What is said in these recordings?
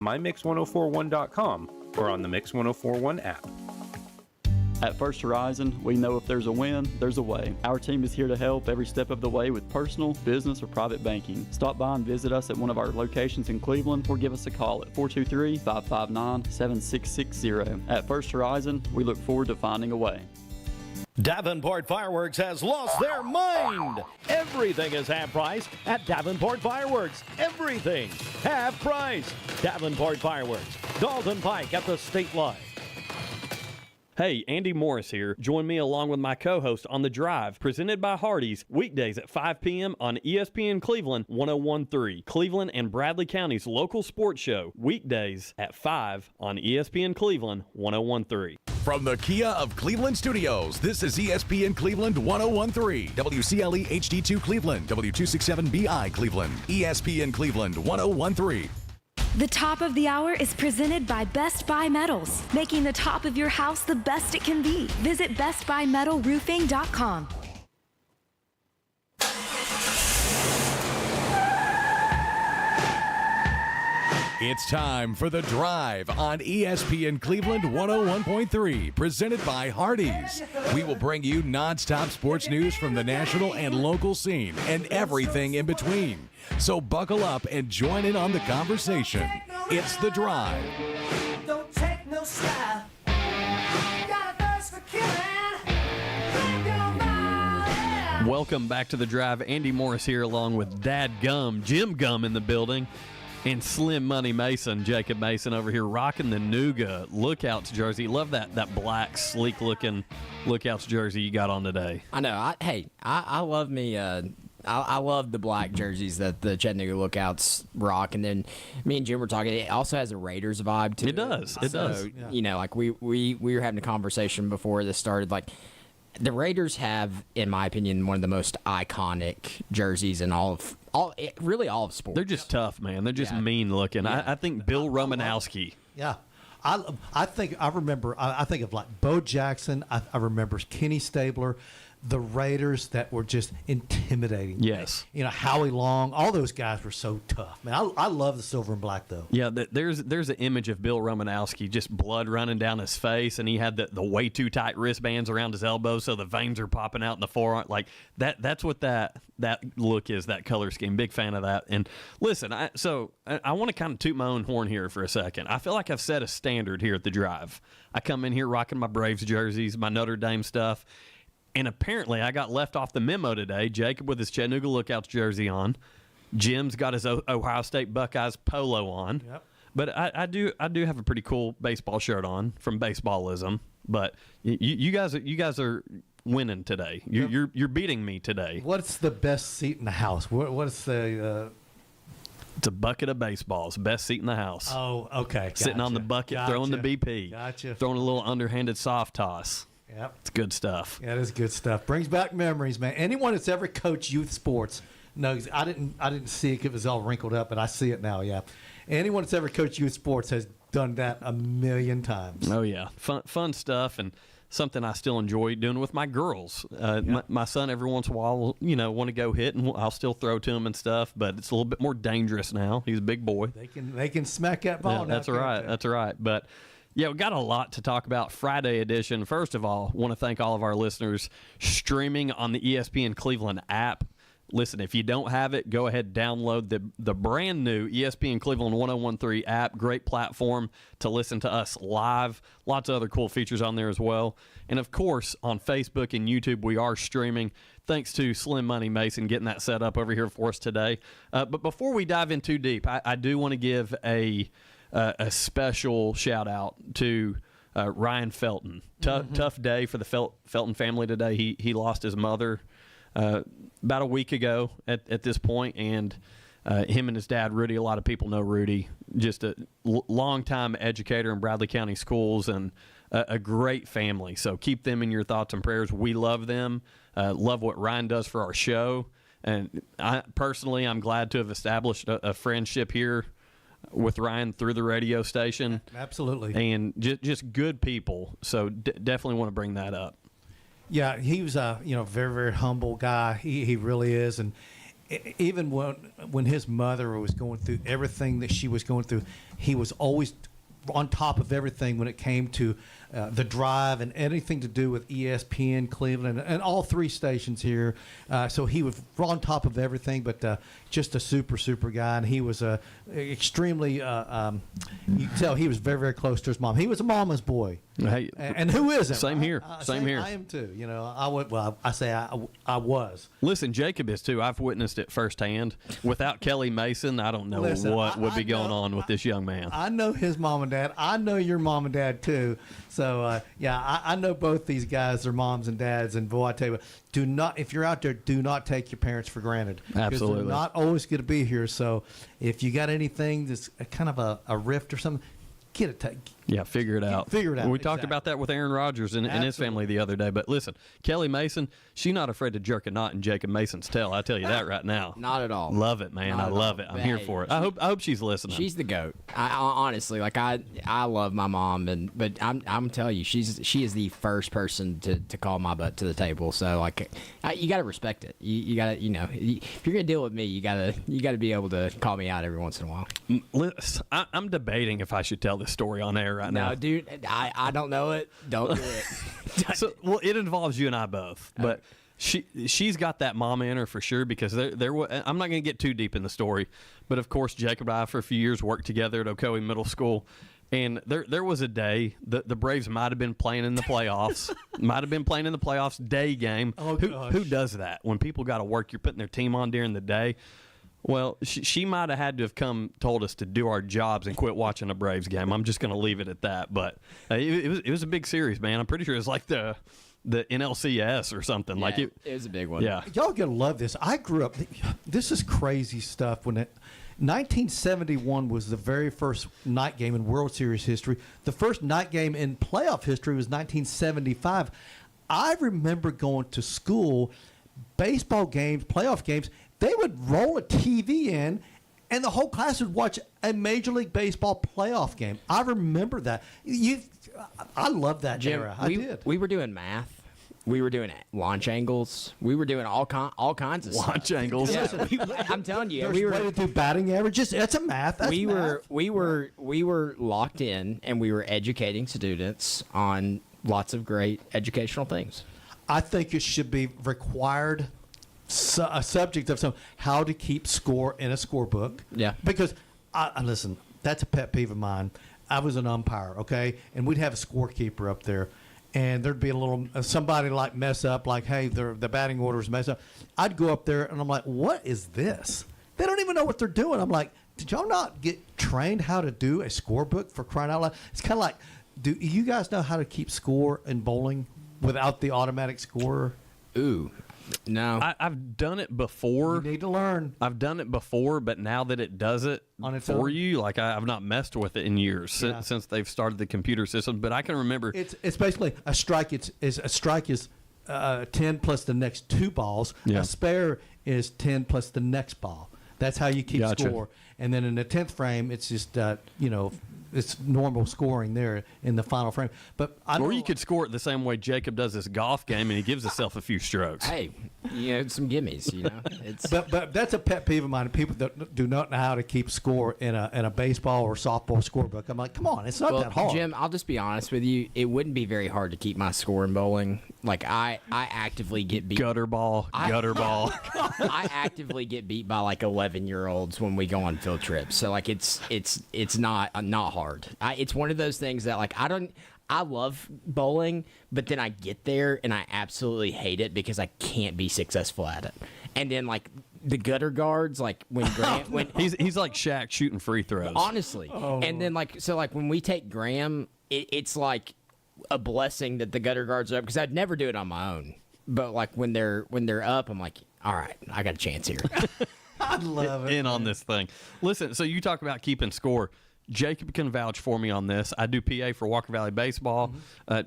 mymix1041.com or on the Mix 1041 app. At First Horizon, we know if there's a win, there's a way. Our team is here to help every step of the way with personal, business, or private banking. Stop by and visit us at one of our locations in Cleveland or give us a call at 423-559-7660. At First Horizon, we look forward to finding a way. Davenport Fireworks has lost their mind. Everything is half price at Davenport Fireworks. Everything half price. Davenport Fireworks, Dalton Pike at the state line. Hey, Andy Morris here. Join me along with my co-host on The Drive, presented by Hardees, weekdays at 5 p.m. on ESPN Cleveland 101.3. Cleveland and Bradley County's local sports show, weekdays at 5 on ESPN Cleveland 101.3. From the Kia of Cleveland Studios, this is ESPN Cleveland 101.3, WCLE HD2 Cleveland, W267BI Cleveland, ESPN Cleveland 101.3. The top of the hour is presented by Best Buy Metals, making the top of your house the best it can be. Visit bestbuymetalroofing.com. It's time for The Drive on ESPN Cleveland 101.3, presented by Hardees. We will bring you nonstop sports news from the national and local scene and everything in between. So buckle up and join in on the conversation. It's The Drive. Don't take no slap. Got a thirst for killing. Think your mind. Welcome back to The Drive. Andy Morris here along with Dad Gum, Jim Gum in the building, and Slim Money Mason, Jacob Mason over here rocking the Nuga Lookouts jersey. Love that black, sleek-looking Lookouts jersey you got on today. I know. I love me. I love the black jerseys that the Chattanooga Lookouts rock, and then me and Jim were talking. It also has a Raiders vibe to it. It does. It does. Yeah. You know, like we were having a conversation before this started. Like the Raiders have, in my opinion, one of the most iconic jerseys in all of sports. They're just tough, man. They're just mean looking. Yeah. I think Bill Romanowski. Yeah. I think of like Bo Jackson. I remember Kenny Stabler, the Raiders that were just intimidating. Yes. You know, Howie Long, all those guys were so tough. Man, I love the silver and black, though. Yeah, there's an image of Bill Romanowski, just blood running down his face, and he had the way too tight wristbands around his elbows, so the veins are popping out in the forearm. Like, that's what that look is, that color scheme. Big fan of that. And listen, I want to kind of toot my own horn here for a second. I feel like I've set a standard here at the Drive. I come in here rocking my Braves jerseys, my Notre Dame stuff, and apparently I got left off the memo today. Jacob with his Chattanooga Lookouts jersey on. Jim's got his Ohio State Buckeyes polo on. Yep. But I do have a pretty cool baseball shirt on from Baseballism. But you guys are winning today. You're beating me today. What's the best seat in the house? What's the It's a bucket of baseballs. Best seat in the house. Oh, okay. Gotcha. Sitting on the bucket, throwing the BP. Gotcha. Throwing a little underhanded soft toss. Yep. It's good stuff. Yeah, it is good stuff. Brings back memories, man. Anyone that's ever coached youth sports knows. I didn't see it. It was all wrinkled up, but I see it now, yeah. Anyone that's ever coached youth sports has done that a million times. Oh, yeah. Fun stuff, and something I still enjoy doing with my girls. My son every once in a while will, want to go hit, and I'll still throw to him and stuff, but it's a little bit more dangerous now. He's a big boy. They can smack that ball now. That's right. That's right. But yeah, we got a lot to talk about. Friday edition. First of all, want to thank all of our listeners streaming on the ESPN Cleveland app. Listen, if you don't have it, go ahead and download the brand new ESPN Cleveland 101.3 app. Great platform to listen to us live. Lots of other cool features on there as well. And, of course, on Facebook and YouTube, we are streaming. Thanks to Slim Money Mason getting that set up over here for us today. But before we dive in too deep, I do want to give a special shout-out to Ryan Felton. Tough day for the Felton family today. He lost his mother about a week ago at this point, and him and his dad, Rudy, a lot of people know Rudy, just a long-time educator in Bradley County schools and a great family. So keep them in your thoughts and prayers. We love them, love what Ryan does for our show, and I'm glad to have established a friendship here with Ryan through the radio station. Absolutely. And just good people, so definitely want to bring that up. Yeah, he was a very, very humble guy. He really is, and even when his mother was going through everything that she was going through, he was always on top of everything when it came to the drive and anything to do with ESPN Cleveland and all three stations here. So he was on top of everything, but just a super guy. And he was extremely, you can tell he was very, very close to his mom. He was a mama's boy. Hey, and who isn't? Same here. Same here. I am too. You know, I would. Well, I say I was. Listen, Jacob is too. I've witnessed it firsthand. Without Kelly Mason, I don't know what would be going on with this young man. I know his mom and dad. I know your mom and dad too. So I know both these guys, their moms and dads. And boy, I tell you what, do not, if you're out there, do not take your parents for granted. Absolutely. They're not always going to be here. So if you got anything that's kind of a rift or something, get it. Yeah, figure it out. Figure it out. We talked about that with Aaron Rodgers and his family the other day. But listen, Kelly Mason, she's not afraid to jerk a knot in Jacob Mason's tail. I tell you that right now. Not at all. Love it, man. I love it. I'm here for it. I hope she's listening. She's the goat. I honestly, like I love my mom, but I'm telling you, she is the first person to call my butt to the table. So like, you got to respect it. You got to, if you're gonna deal with me, you got to be able to call me out every once in a while. Listen, I'm debating if I should tell this story on air right now. No, dude, I don't know it. Don't do it. So, well, it involves you and I both, but she's got that mama in her for sure because there I'm not going to get too deep in the story, but of course Jacob and I for a few years worked together at Ocoee Middle School, and there was a day the Braves might have been playing in the playoffs, day game. Oh, who does that when people got to work? You're putting their team on during the day. Well, she might have had to have told us to do our jobs and quit watching a Braves game. I'm just going to leave it at that. But it was a big series, man. I'm pretty sure it was like the NLCS or something. Yeah, like it was a big one. Yeah. Y'all gonna love this. I grew up. This is crazy stuff. 1971 was the very first night game in World Series history. The first night game in playoff history was 1975. I remember going to school, baseball games, playoff games. They would roll a TV in, and the whole class would watch a Major League Baseball playoff game. I remember that. I love that Jim, era. I did. We were doing math. We were doing launch angles. We were doing all kinds of launch stuff. angles. Yeah, I'm telling you, we were to do batting averages. That's a math. That's math. We were locked in, and we were educating students on lots of great educational things. I think it should be required. A subject of how to keep score in a scorebook. Yeah. Because, listen, that's a pet peeve of mine. I was an umpire, okay? And we'd have a scorekeeper up there. And there'd be a little, somebody like mess up, like, hey, the batting order's messed up. I'd go up there and I'm like, what is this? They don't even know what they're doing. I'm like, did y'all not get trained how to do a scorebook for crying out loud? It's kind of like, do you guys know how to keep score in bowling without the automatic scorer? Ooh. No. I've done it before. You need to learn. I've done it before, but now that it does it on its for own? you, like I've not messed with it in years since they've started the computer system. But I can remember it's basically a strike. A strike is 10 plus the next two balls. Yeah. A spare is 10 plus the next ball. That's how you keep score. And then in the 10th frame, it's just it's normal scoring there in the final frame. But or you could score it the same way Jacob does this golf game, and he gives himself a few strokes. Hey, some gimmies. It's but that's a pet peeve of mine. People that do not know how to keep score in a baseball or softball scorebook. I'm like, come on, it's not that hard. Jim, I'll just be honest with you. It wouldn't be very hard to keep my score in bowling. Like I actively get beat. Gutter ball. I actively get beat by like 11-year-olds when we go on field trips. So like it's not hard. It's one of those things that like I love bowling, but then I get there and I absolutely hate it because I can't be successful at it. And then like the gutter guards, like when Graham, he's like Shaq shooting free throws. Honestly. And then like when we take Graham, it's like a blessing that the gutter guards are up because I'd never do it on my own. But like when they're up, I'm like, all right, I got a chance here. I love it. In on this thing. Listen, so you talk about keeping score. Jacob can vouch for me on this. I do PA for Walker Valley Baseball.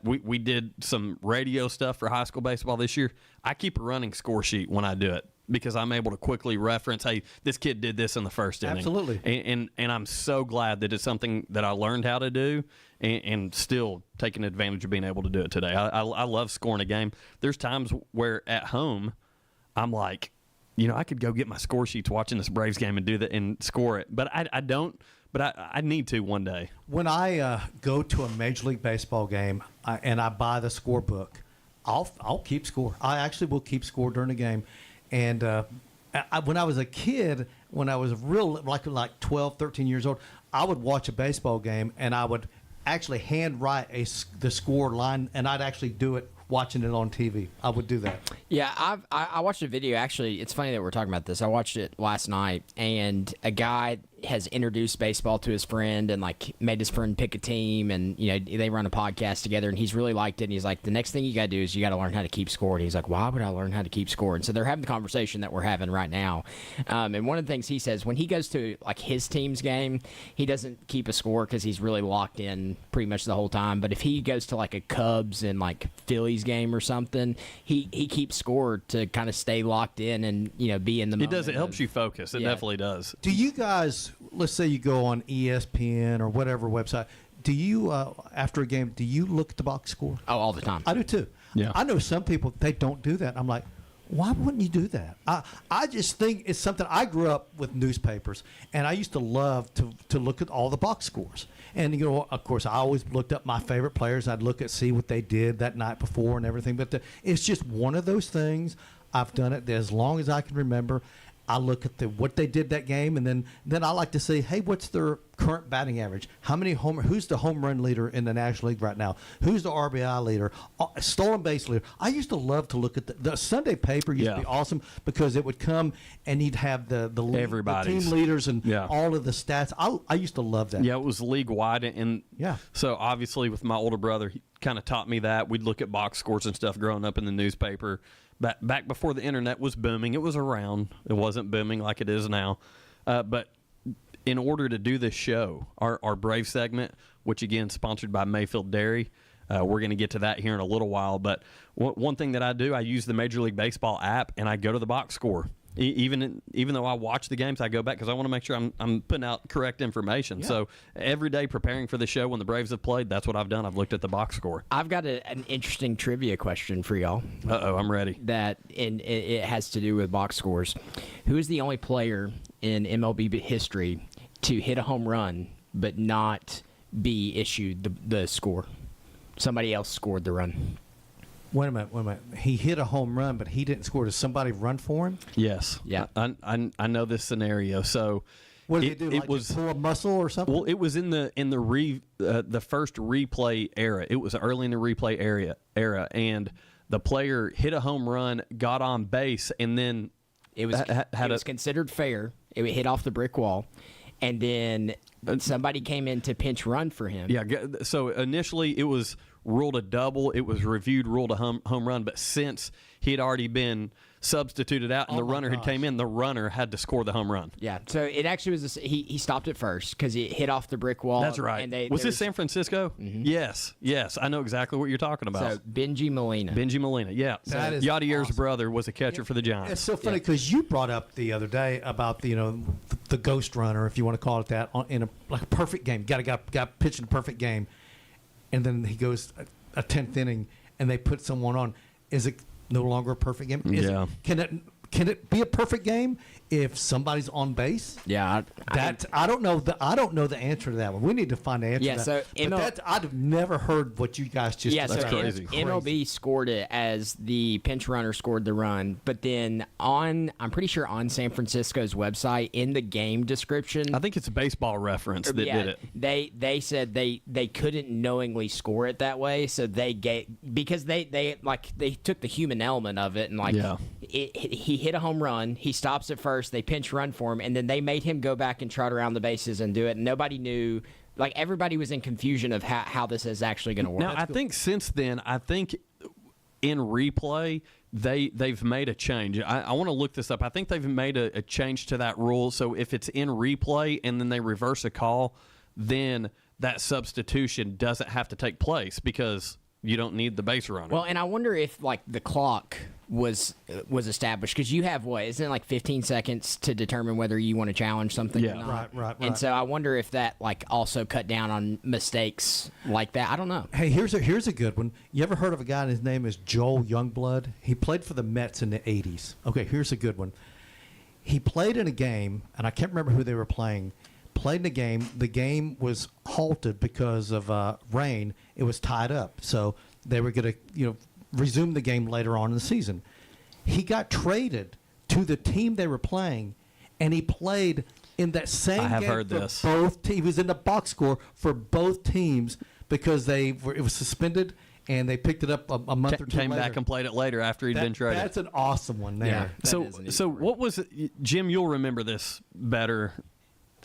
We did some radio stuff for high school baseball this year. I keep a running score sheet when I do it because I'm able to quickly reference, hey, this kid did this in the first inning. Absolutely. And I'm so glad that it's something that I learned how to do and still taking advantage of being able to do it today. I love scoring a game. There's times where at home I'm like, I could go get my score sheets watching this Braves game and do that and score it, but I don't. But I need to one day. When I go to a Major League Baseball game and I buy the scorebook, I'll keep score. I actually will keep score during the game. And when I was a kid, when I was like 12, 13 years old, I would watch a baseball game and I would actually handwrite the score line, and I'd actually do it watching it on TV. I would do that. Yeah, I watched a video. Actually, it's funny that we're talking about this. I watched it last night, and a guy has introduced baseball to his friend and like made his friend pick a team, and they run a podcast together, and he's really liked it. And he's like, the next thing you got to do is you got to learn how to keep score. And he's like, why would I learn how to keep score? And so they're having the conversation that we're having right now. And one of the things he says, when he goes to like his team's game, he doesn't keep a score because he's really locked in pretty much the whole time. But if he goes to like a Cubs and like Phillies game or something, he keeps score to kind of stay locked in and be in the moment. It does. It helps you focus. It definitely does. Do you guys, let's say you go on ESPN or whatever website, do you, after a game, do you look at the box score? Oh, all the time. I do too. Yeah. I know some people, they don't do that. I'm like, why wouldn't you do that? I just think it's something. I grew up with newspapers, and I used to love to look at all the box scores. And, of course, I always looked up my favorite players. I'd look at, see what they did that night before and everything. But it's just one of those things. I've done it as long as I can remember. I look at what they did that game, and then I like to see, hey, what's their current batting average? Who's the home run leader in the National League right now? Who's the RBI leader? Stolen base leader. I used to love to look at the Sunday paper. Used to be awesome because it would come and you'd have the team leaders and all of the stats. I used to love that. Yeah, it was league wide, and so obviously with my older brother, he kind of taught me that. We'd look at box scores and stuff growing up in the newspaper. Back before the internet was booming, it was around. It wasn't booming like it is now. But in order to do this show, our Brave segment, which again sponsored by Mayfield Dairy, we're going to get to that here in a little while. But one thing that I do, I use the Major League Baseball app, and I go to the box score. Even though I watch the games, I go back because I want to make sure I'm putting out correct information. Yeah. So every day preparing for the show when the Braves have played, that's what I've done. I've looked at the box score. I've got an interesting trivia question for y'all. Uh-oh, I'm ready. It has to do with box scores. Who is the only player in MLB history to hit a home run but not be issued the score? Somebody else scored the run. Wait a minute. He hit a home run, but he didn't score. Does somebody run for him? Yes. Yeah. I know this scenario. So what did they do? Like was pull a muscle or something? Well, it was in the first replay era. It was early in the replay era, and the player hit a home run, got on base, and then it was considered fair. It hit off the brick wall, and then somebody came in to pinch run for him. Yeah. So initially it was ruled a double. It was reviewed, ruled a home run. But since he had already been substituted out and the runner had came in, the runner had to score the home run. Yeah. So it actually was he stopped it first because it hit off the brick wall. That's right. And was this San Francisco? Mm-hmm. Yes. I know exactly what you're talking about. So Benji Molina. Yeah. So Yadier's brother was a catcher for the Giants. It's so funny because you brought up the other day about the ghost runner, if you want to call it that, in a perfect game. Got pitching a perfect game. And then he goes a 10th inning, and they put someone on. Is it no longer a perfect game? Can it be a perfect game if somebody's on base? Yeah, I don't know. I don't know the answer to that one. We need to find the answer. Yeah, to that. so I've never heard what you guys just. Yeah, that's so crazy. MLB scored it as the pinch runner scored the run, but then I'm pretty sure on San Francisco's website in the game description, I think it's a Baseball Reference that did it. They said they couldn't knowingly score it that way, so they took the human element of it and he hit a home run. He stops at first. They pinch run for him, and then they made him go back and trot around the bases and do it. And nobody knew. Like, everybody was in confusion of how this is actually going to work. Now, I think since then, in replay, they've made a change. I want to look this up. I think they've made a change to that rule. So if it's in replay and then they reverse a call, then that substitution doesn't have to take place because you don't need the base runner. Well, and I wonder if the clock was established because you have isn't it 15 seconds to determine whether you want to challenge something or not? Right. And so I wonder if that also cut down on mistakes like that. I don't know. Hey, here's a good one. You ever heard of a guy? His name is Joel Youngblood. He played for the Mets in the '80s. Okay, here's a good one. he played in a game, and I can't remember who they were playing. Played in a game. The game was halted because of rain. It was tied up, so they were going to resume the game later on in the season. He got traded to the team they were playing, and he played in that same game. I have heard for this. Both he was in the box score for both teams because it was suspended, and they picked it up a month or two Came later. back and played it later after he'd been traded. That's an awesome one there. Yeah. So what was it, Jim? You'll remember this better.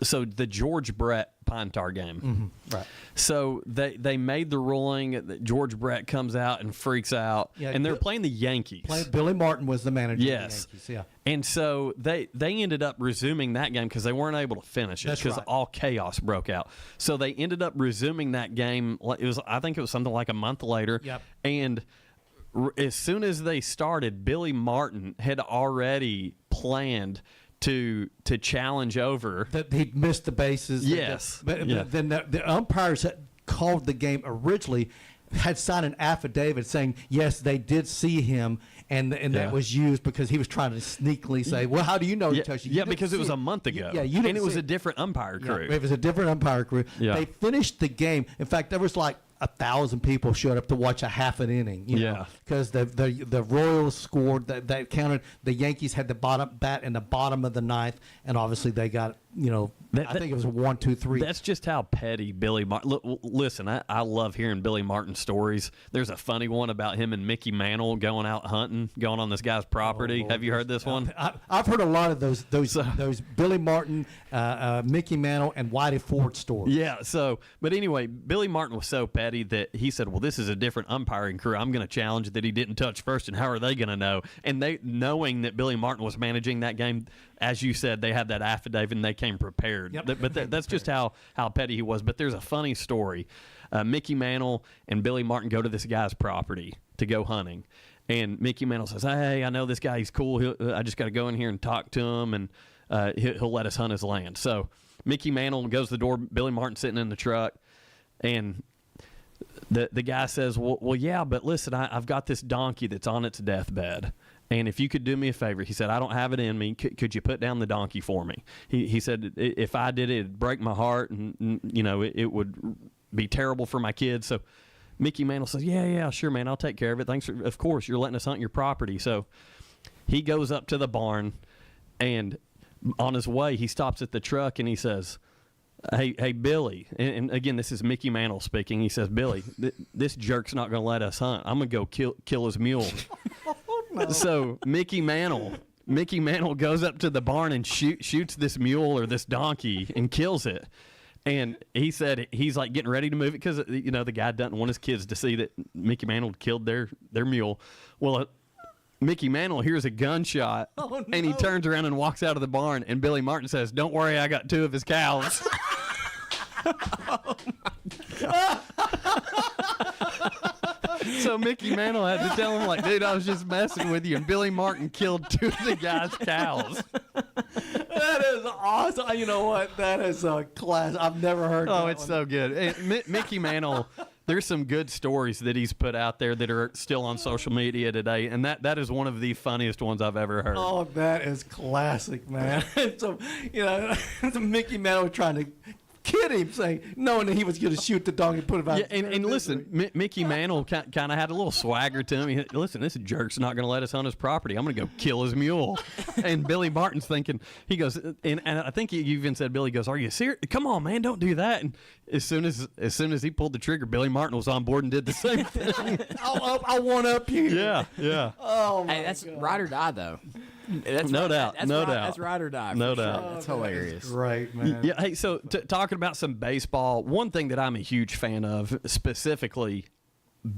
So the George Brett Pine Tar game. Right. So they made the ruling that George Brett comes out and freaks out, Yeah, and they're playing the Yankees. Billy Martin was the manager Yes. of the Yankees. Yeah. And so they ended up resuming that game because they weren't able to finish it That's because right. all chaos broke out. So they ended up resuming that game. I think it was something like a month later. Yep. And as soon as they started, Billy Martin had already planned to challenge over. That he'd missed the bases. Yes. But Yeah. then the umpires that called the game originally had signed an affidavit saying, yes, they did see him, and Yeah. that was used because he was trying to sneakily say, well, how do you know he touched you? You didn't because it see was a month ago. Yeah, you didn't and it was see a different umpire crew. Yeah, it was a different umpire crew. Yeah. They finished the game. In fact, there was like 1,000 people showed up to watch a half an inning. Yeah. Because the Royals scored. That counted. The Yankees had the bottom bat in the bottom of the ninth, and obviously they got I think it was a 1, 2, 3. That's just how petty Billy Martin. Listen, I love hearing Billy Martin stories. There's a funny one about him and Mickey Mantle going out hunting, going on this guy's property. Have you heard this one? I've heard a lot of those Billy Martin, Mickey Mantle, and Whitey Ford stories. Yeah. So, but anyway, Billy Martin was so petty that he said, "Well, this is a different umpiring crew. I'm going to challenge that he didn't touch first, and how are they going to know?" And they, knowing that Billy Martin was managing that game, as you said, they had that affidavit and they came prepared. Yep. But that's just how petty he was. But there's a funny story. Mickey Mantle and Billy Martin go to this guy's property to go hunting. And Mickey Mantle says, "Hey, I know this guy. He's cool. I just got to go in here and talk to him, and he'll let us hunt his land." So Mickey Mantle goes to the door. Billy Martin sitting in the truck. And the guy says, well, yeah, but listen, I've got this donkey that's on its deathbed. And if you could do me a favor, he said, I don't have it in me. Could you put down the donkey for me? He said, if I did it, it'd break my heart, and it would be terrible for my kids. So Mickey Mantle says, yeah, sure, man, I'll take care of it. Thanks. Of course, you're letting us hunt your property. So he goes up to the barn, and on his way, he stops at the truck, and he says, Hey, Billy, and again, this is Mickey Mantle speaking. He says, Billy, this jerk's not going to let us hunt. I'm going to go kill his mule. No. So Mickey Mantle goes up to the barn and shoots this mule or this donkey and kills it. And he said he's like getting ready to move it because the guy doesn't want his kids to see that Mickey Mantle killed their mule. Well, Mickey Mantle hears a gunshot, and he turns around and walks out of the barn. And Billy Martin says, "Don't worry, I got 2 of his cows." Oh my God. So Mickey Mantle had to tell him, like, dude, I was just messing with you. And Billy Martin killed 2 of the guy's cows. That is awesome. You know what? That is a class. I've never heard. Oh, that it's one. so good. Mickey Mantle, there's some good stories that he's put out there that are still on social media today, and that is one of the funniest ones I've ever heard. Oh, that is classic, man. So, Mickey Mantle trying to kid him, saying knowing that he was going to shoot the dog and put him out. Yeah, and listen, Mickey Mantle kind of had a little swagger to him. Listen, this jerk's not going to let us on his property. I'm going to go kill his mule. And Billy Martin's thinking, he goes, and I think you even said, Billy goes, "Are you serious? Come on, man, don't do that." And as soon as he pulled the trigger, Billy Martin was on board and did the same thing. I'll one up you. Yeah. Oh my Hey, that's God. ride or die though. No doubt. That's ride or die. No for doubt. Sure. That's hilarious. Right, man. Yeah. Hey, so talking about some baseball, one thing that I'm a huge fan of, specifically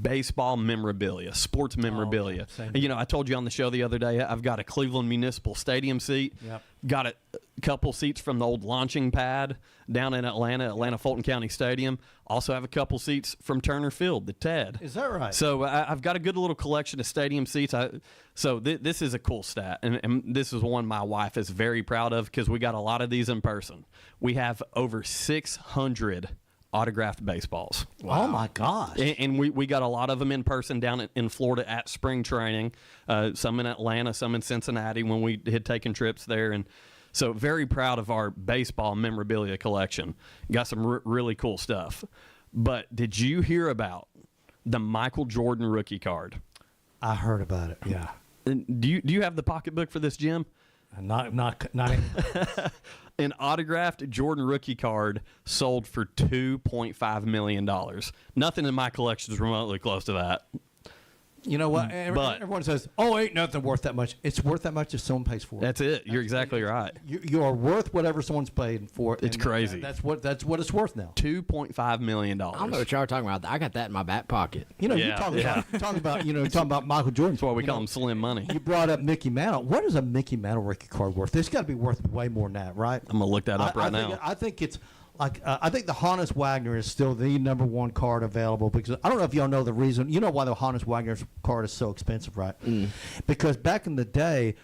baseball memorabilia, sports memorabilia. same. I told you on the show the other day, I've got a Cleveland Municipal Stadium seat. Yep. Got a couple seats from the old launching pad down in Atlanta Fulton County Stadium. Also have a couple seats from Turner Field, the TED. Is that right? So I've got a good little collection of stadium seats. This is a cool stat, and this is one my wife is very proud of because we got a lot of these in person. We have over 600 autographed baseballs. Oh, my gosh. And we got a lot of them in person down in Florida at spring training, some in Atlanta, some in Cincinnati when we had taken trips there. And so very proud of our baseball memorabilia collection. Got some really cool stuff. But did you hear about the Michael Jordan rookie card? I heard about it, yeah. And do you have the pocketbook for this, Jim? Not An autographed Jordan rookie card sold for $2.5 million. Nothing in my collection is remotely close to that. You know what? But everyone says, "Oh, ain't nothing worth that much." It's worth that much if someone pays for it. that's it. You're exactly right. You are worth whatever someone's paid for it. It's and crazy. That's what it's worth now. $2.5 million. I don't know what y'all are talking about. I got that in my back pocket. You know, Yeah, talking about Michael Jordan. That's why we call him Slim Money. You brought up Mickey Mantle. What is a Mickey Mantle rookie card worth? It's got to be worth way more than that, right? I'm gonna look that up right now. I think it's like I think the Honus Wagner is still the number one card available because I don't know if y'all know the reason. You know why the Honus Wagner card is so expensive, right? Because back in the day,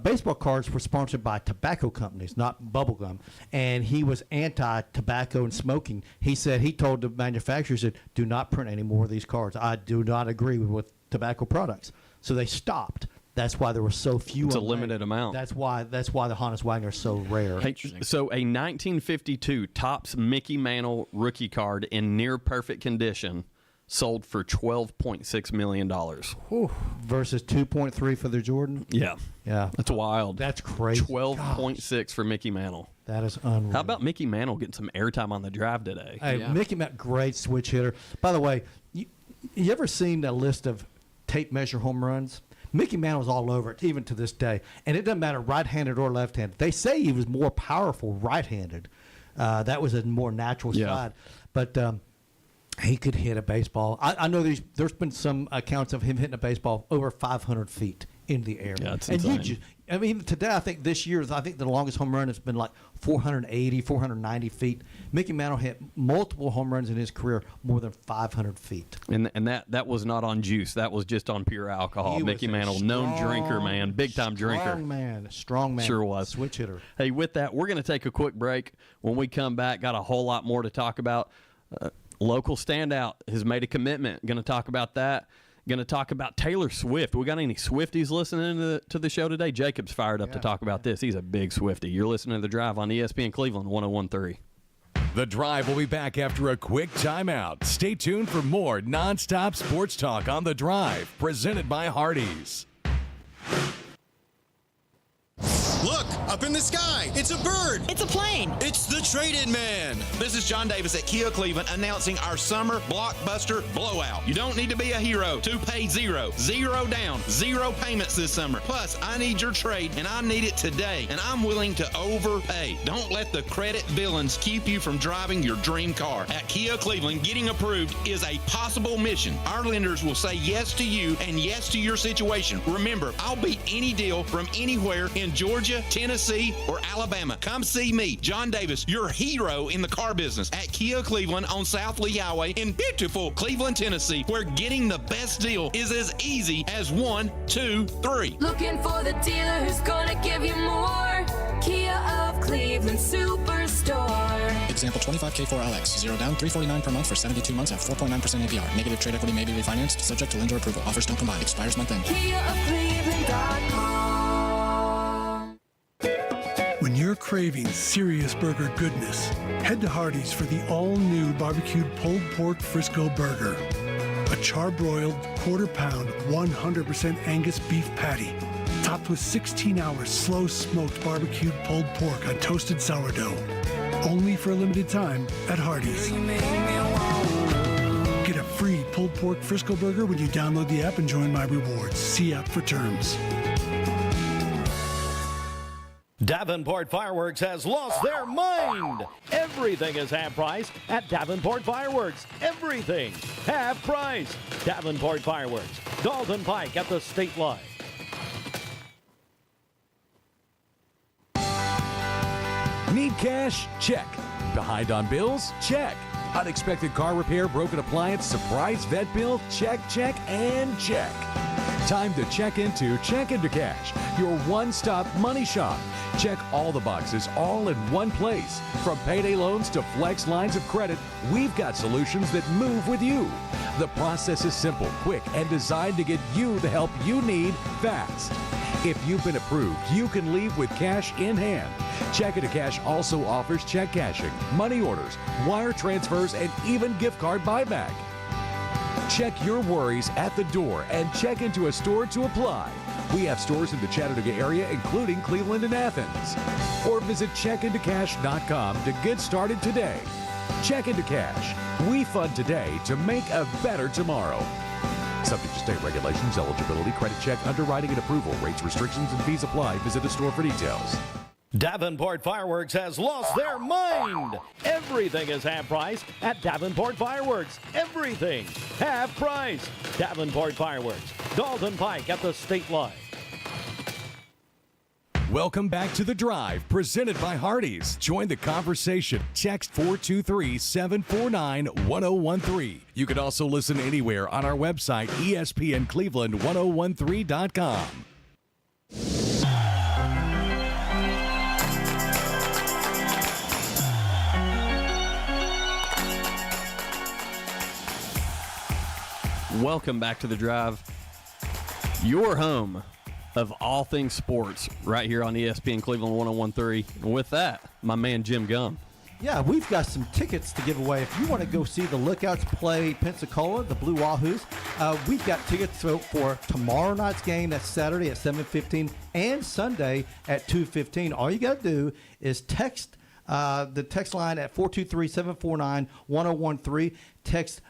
baseball cards were sponsored by tobacco companies, not bubblegum. And he was anti-tobacco and smoking. He told the manufacturers that do not print any more of these cards. I do not agree with tobacco products. So they stopped. That's why there were so few. It's a limited amount. That's why the Honus Wagner is so rare. Hey, so a 1952 Topps Mickey Mantle rookie card in near perfect condition sold for $12.6 million. Versus 2.3 for the Jordan. Yeah. Yeah. That's wild. That's crazy. 12.6 for Mickey Mantle. That is unreal. How about Mickey Mantle getting some airtime on the drive today? Hey, Mickey Mantle, great switch hitter. By the way, you ever seen a list of tape measure home runs? Mickey Mantle's all over it, even to this day. And it doesn't matter right-handed or left-handed. They say he was more powerful right-handed. That was a more natural slide. But he could hit a baseball. I know there's been some accounts of him hitting a baseball over 500 feet in the air. Yeah, that's and insane. Today, I think this year, the longest home run has been like 480, 490 feet. Mickey Mantle hit multiple home runs in his career, more than 500 feet. And that was not on juice. That was just on pure alcohol. He Mickey was a Mantle, known drinker, man. Big-time drinker. Strong man. Sure was. Switch hitter. Hey, with that, we're going to take a quick break. When we come back, got a whole lot more to talk about. Local standout has made a commitment. Going to talk about that. Going to talk about Taylor Swift. We got any Swifties listening to the show today? Jacob's fired up to talk about this. He's a big Swiftie. You're listening to The Drive on ESPN Cleveland 101.3. The Drive will be back after a quick timeout. Stay tuned for more nonstop sports talk on The Drive, presented by Hardees. Look, up in the sky. It's a bird. It's a plane. It's the Trade-In Man. This is John Davis at Kia Cleveland announcing our summer blockbuster blowout. You don't need to be a hero to pay zero. Zero down. Zero payments this summer. Plus, I need your trade, and I need it today, and I'm willing to overpay. Don't let the credit villains keep you from driving your dream car. At Kia Cleveland, getting approved is a possible mission. Our lenders will say yes to you and yes to your situation. Remember, I'll beat any deal from anywhere in Georgia, Tennessee, or Alabama. Come see me, John Davis, your hero in the car business, at Kia Cleveland on South Lee Highway in beautiful Cleveland, Tennessee, where getting the best deal is as easy as 1, 2, 3. Looking for the dealer who's gonna give you more. Kia of Cleveland Superstore. Example 25K4LX. 0 down, $349 per month for 72 months at 4.9% APR. Negative trade equity may be refinanced, subject to lender approval. Offers don't combine. Expires month end. KiaofCleveland.com. When you're craving serious burger goodness, head to Hardees for the all-new barbecued pulled pork Frisco burger. A charbroiled, quarter-pound, 100% Angus beef patty, topped with 16 hours slow-smoked barbecued pulled pork on toasted sourdough. Only for a limited time at Hardees. Get a free pulled pork Frisco burger when you download the app and join my rewards. See app for terms. Davenport Fireworks has lost their mind. Everything is half price at Davenport Fireworks. Everything half price. Davenport Fireworks. Dalton Pike at the state line. Need cash? Check. Behind on bills? Check. Unexpected car repair, broken appliance, surprise vet bill? Check, check, and check. Time to check into Cash, your one-stop money shop. Check all the boxes all in one place. From payday loans to flex lines of credit, we've got solutions that move with you. The process is simple, quick, and designed to get you the help you need fast. If you've been approved, you can leave with cash in hand. Check-in to Cash also offers check cashing, money orders, wire transfers, and even gift card buyback. Check your worries at the door and check into a store to apply. We have stores in the Chattanooga area, including Cleveland and Athens. Or visit checkintocash.com to get started today. Check into Cash. We fund today to make a better tomorrow. Subject to state regulations, eligibility, credit check, underwriting, and approval. Rates, restrictions, and fees apply. Visit a store for details. Davenport Fireworks has lost their mind. Everything is half price at Davenport Fireworks. Everything half price. Davenport Fireworks. Dalton Pike at the state line. Welcome back to The Drive, presented by Hardees. Join the conversation. Text 423-749-1013. You can also listen anywhere on our website, ESPNCleveland1013.com. Welcome back to The Drive, your home of all things sports, right here on ESPN Cleveland 1013. And with that, my man Jim Gum. Yeah, we've got some tickets to give away. If you want to go see the Lookouts play Pensacola, the Blue Wahoos, we've got tickets for tomorrow night's game. That's Saturday at 7:15 and Sunday at 2:15. All you got to do is text the text line at 423-749-1013. Text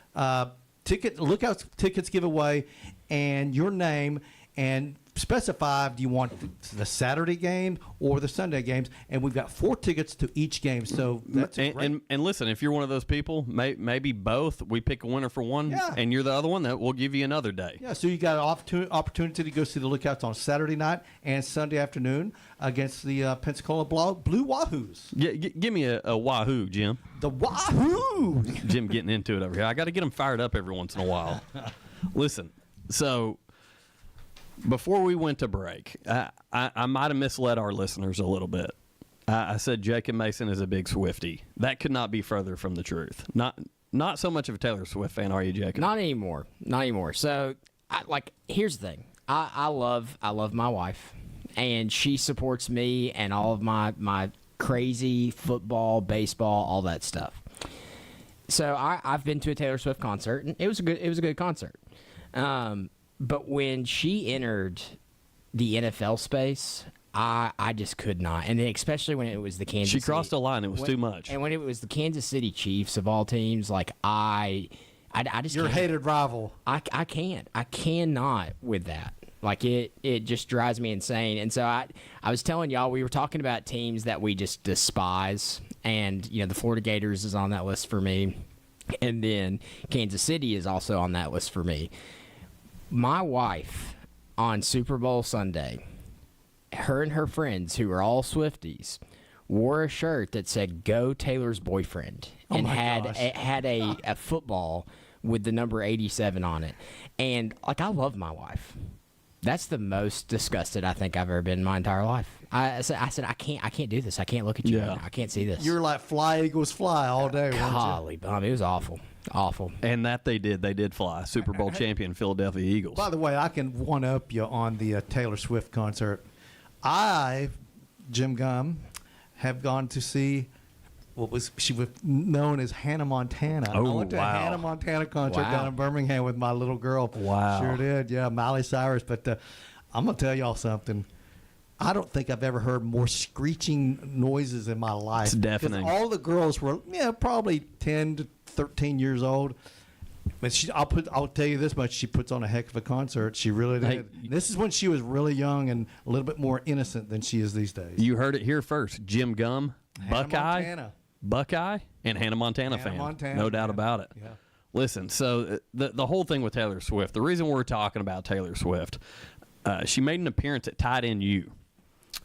Lookouts tickets giveaway and your name, and specify, do you want the Saturday game or the Sunday games? And we've got 4 tickets to each game. So that's and listen, if you're one of those people, maybe both. We pick a winner for one, and you're the other one. That will give you another day. Yeah, so you got an opportunity to go see the Lookouts on Saturday night and Sunday afternoon against the Pensacola Blue Wahoos. Yeah, give me a Wahoo, Jim. The Wahoo! Jim getting into it over here. I got to get him fired up every once in a while. Listen, so before we went to break, I might have misled our listeners a little bit. I said Jacob Mason is a big Swiftie. That could not be further from the truth. Not so much of a Taylor Swift fan, are you, Jacob? Not anymore. Not anymore. So, here's the thing. I love my wife, and she supports me and all of my crazy football, baseball, all that stuff. So I've been to a Taylor Swift concert, and it was a good concert. But when she entered the NFL space, I just could not. And especially when it was the Kansas City. She crossed a line. It was too much. And when it was the Kansas City Chiefs of all teams, I just your can't. hated rival. I can't. I cannot with that. It just drives me insane. And so I was telling y'all, we were talking about teams that we just despise. And, the Florida Gators is on that list for me. And then Kansas City is also on that list for me. My wife, on Super Bowl Sunday, her and her friends, who are all Swifties, wore a shirt that said "Go Taylor's Boyfriend" and had a football with the number 87 on it. And I love my wife. That's the most disgusted I think I've ever been in my entire life. I said I can't do this. I can't look at you. Right now. I can't see this. You're like fly Eagles fly all day. Golly, bum, it was awful. Awful. And that they did fly. Super Bowl champion Philadelphia Eagles. By the way, I can one-up you on the Taylor Swift concert. Jim Gum, have gone to see she was known as Hannah Montana. Oh, I went to a Hannah Montana concert down in Birmingham with my little girl. Wow. Sure did. Yeah, Miley Cyrus. But I'm going to tell y'all something. I don't think I've ever heard more screeching noises in my life. It's deafening. All the girls were, probably 10 to 13 years old. But I'll tell you this much: she puts on a heck of a concert. She really did. Hey, this is when she was really young and a little bit more innocent than she is these days. You heard it here first. Jim Gum, Buckeye, and Hannah Montana fan. No doubt about it. Yeah. Listen, so the whole thing with Taylor Swift, the reason we're talking about Taylor Swift, she made an appearance at Tight End U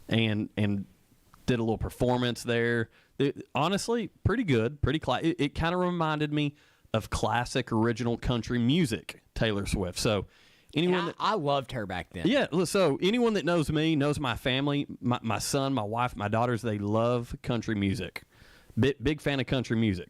and did a little performance there. Honestly, pretty good, pretty it kind of reminded me of classic original country music Taylor Swift. So Anyone I loved her back then. Yeah, so anyone that knows me, knows my family, my son, my wife, my daughters, they love country music. Big fan of country music.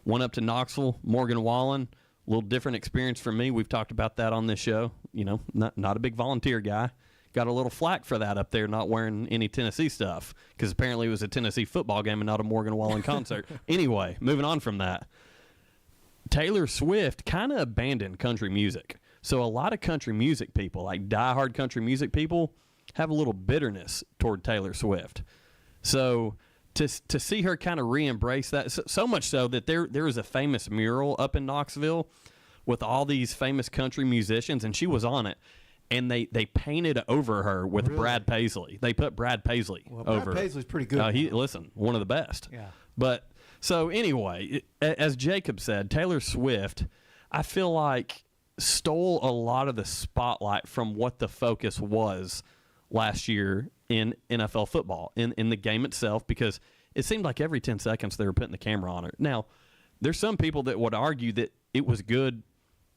Went up to Knoxville, Morgan Wallen, a little different experience for me. We've talked about that on this show. You know, not a big volunteer guy. Got a little flack for that up there, not wearing any Tennessee stuff, because apparently it was a Tennessee football game and not a Morgan Wallen concert. Anyway, moving on from that. Taylor Swift kind of abandoned country music. So a lot of country music people, like diehard country music people, have a little bitterness toward Taylor Swift. So to see her kind of re-embrace that, so much so that there is a famous mural up in Knoxville with all these famous country musicians, and she was on it. And they painted over her with Brad Paisley. They put Brad Paisley over. Brad Paisley's pretty good. Listen, one of the best. Yeah. But so anyway, as Jacob said, Taylor Swift, I feel like stole a lot of the spotlight from what the focus was last year in NFL football, in the game itself, because it seemed like every 10 seconds they were putting the camera on her. Now, there's some people that would argue that it was good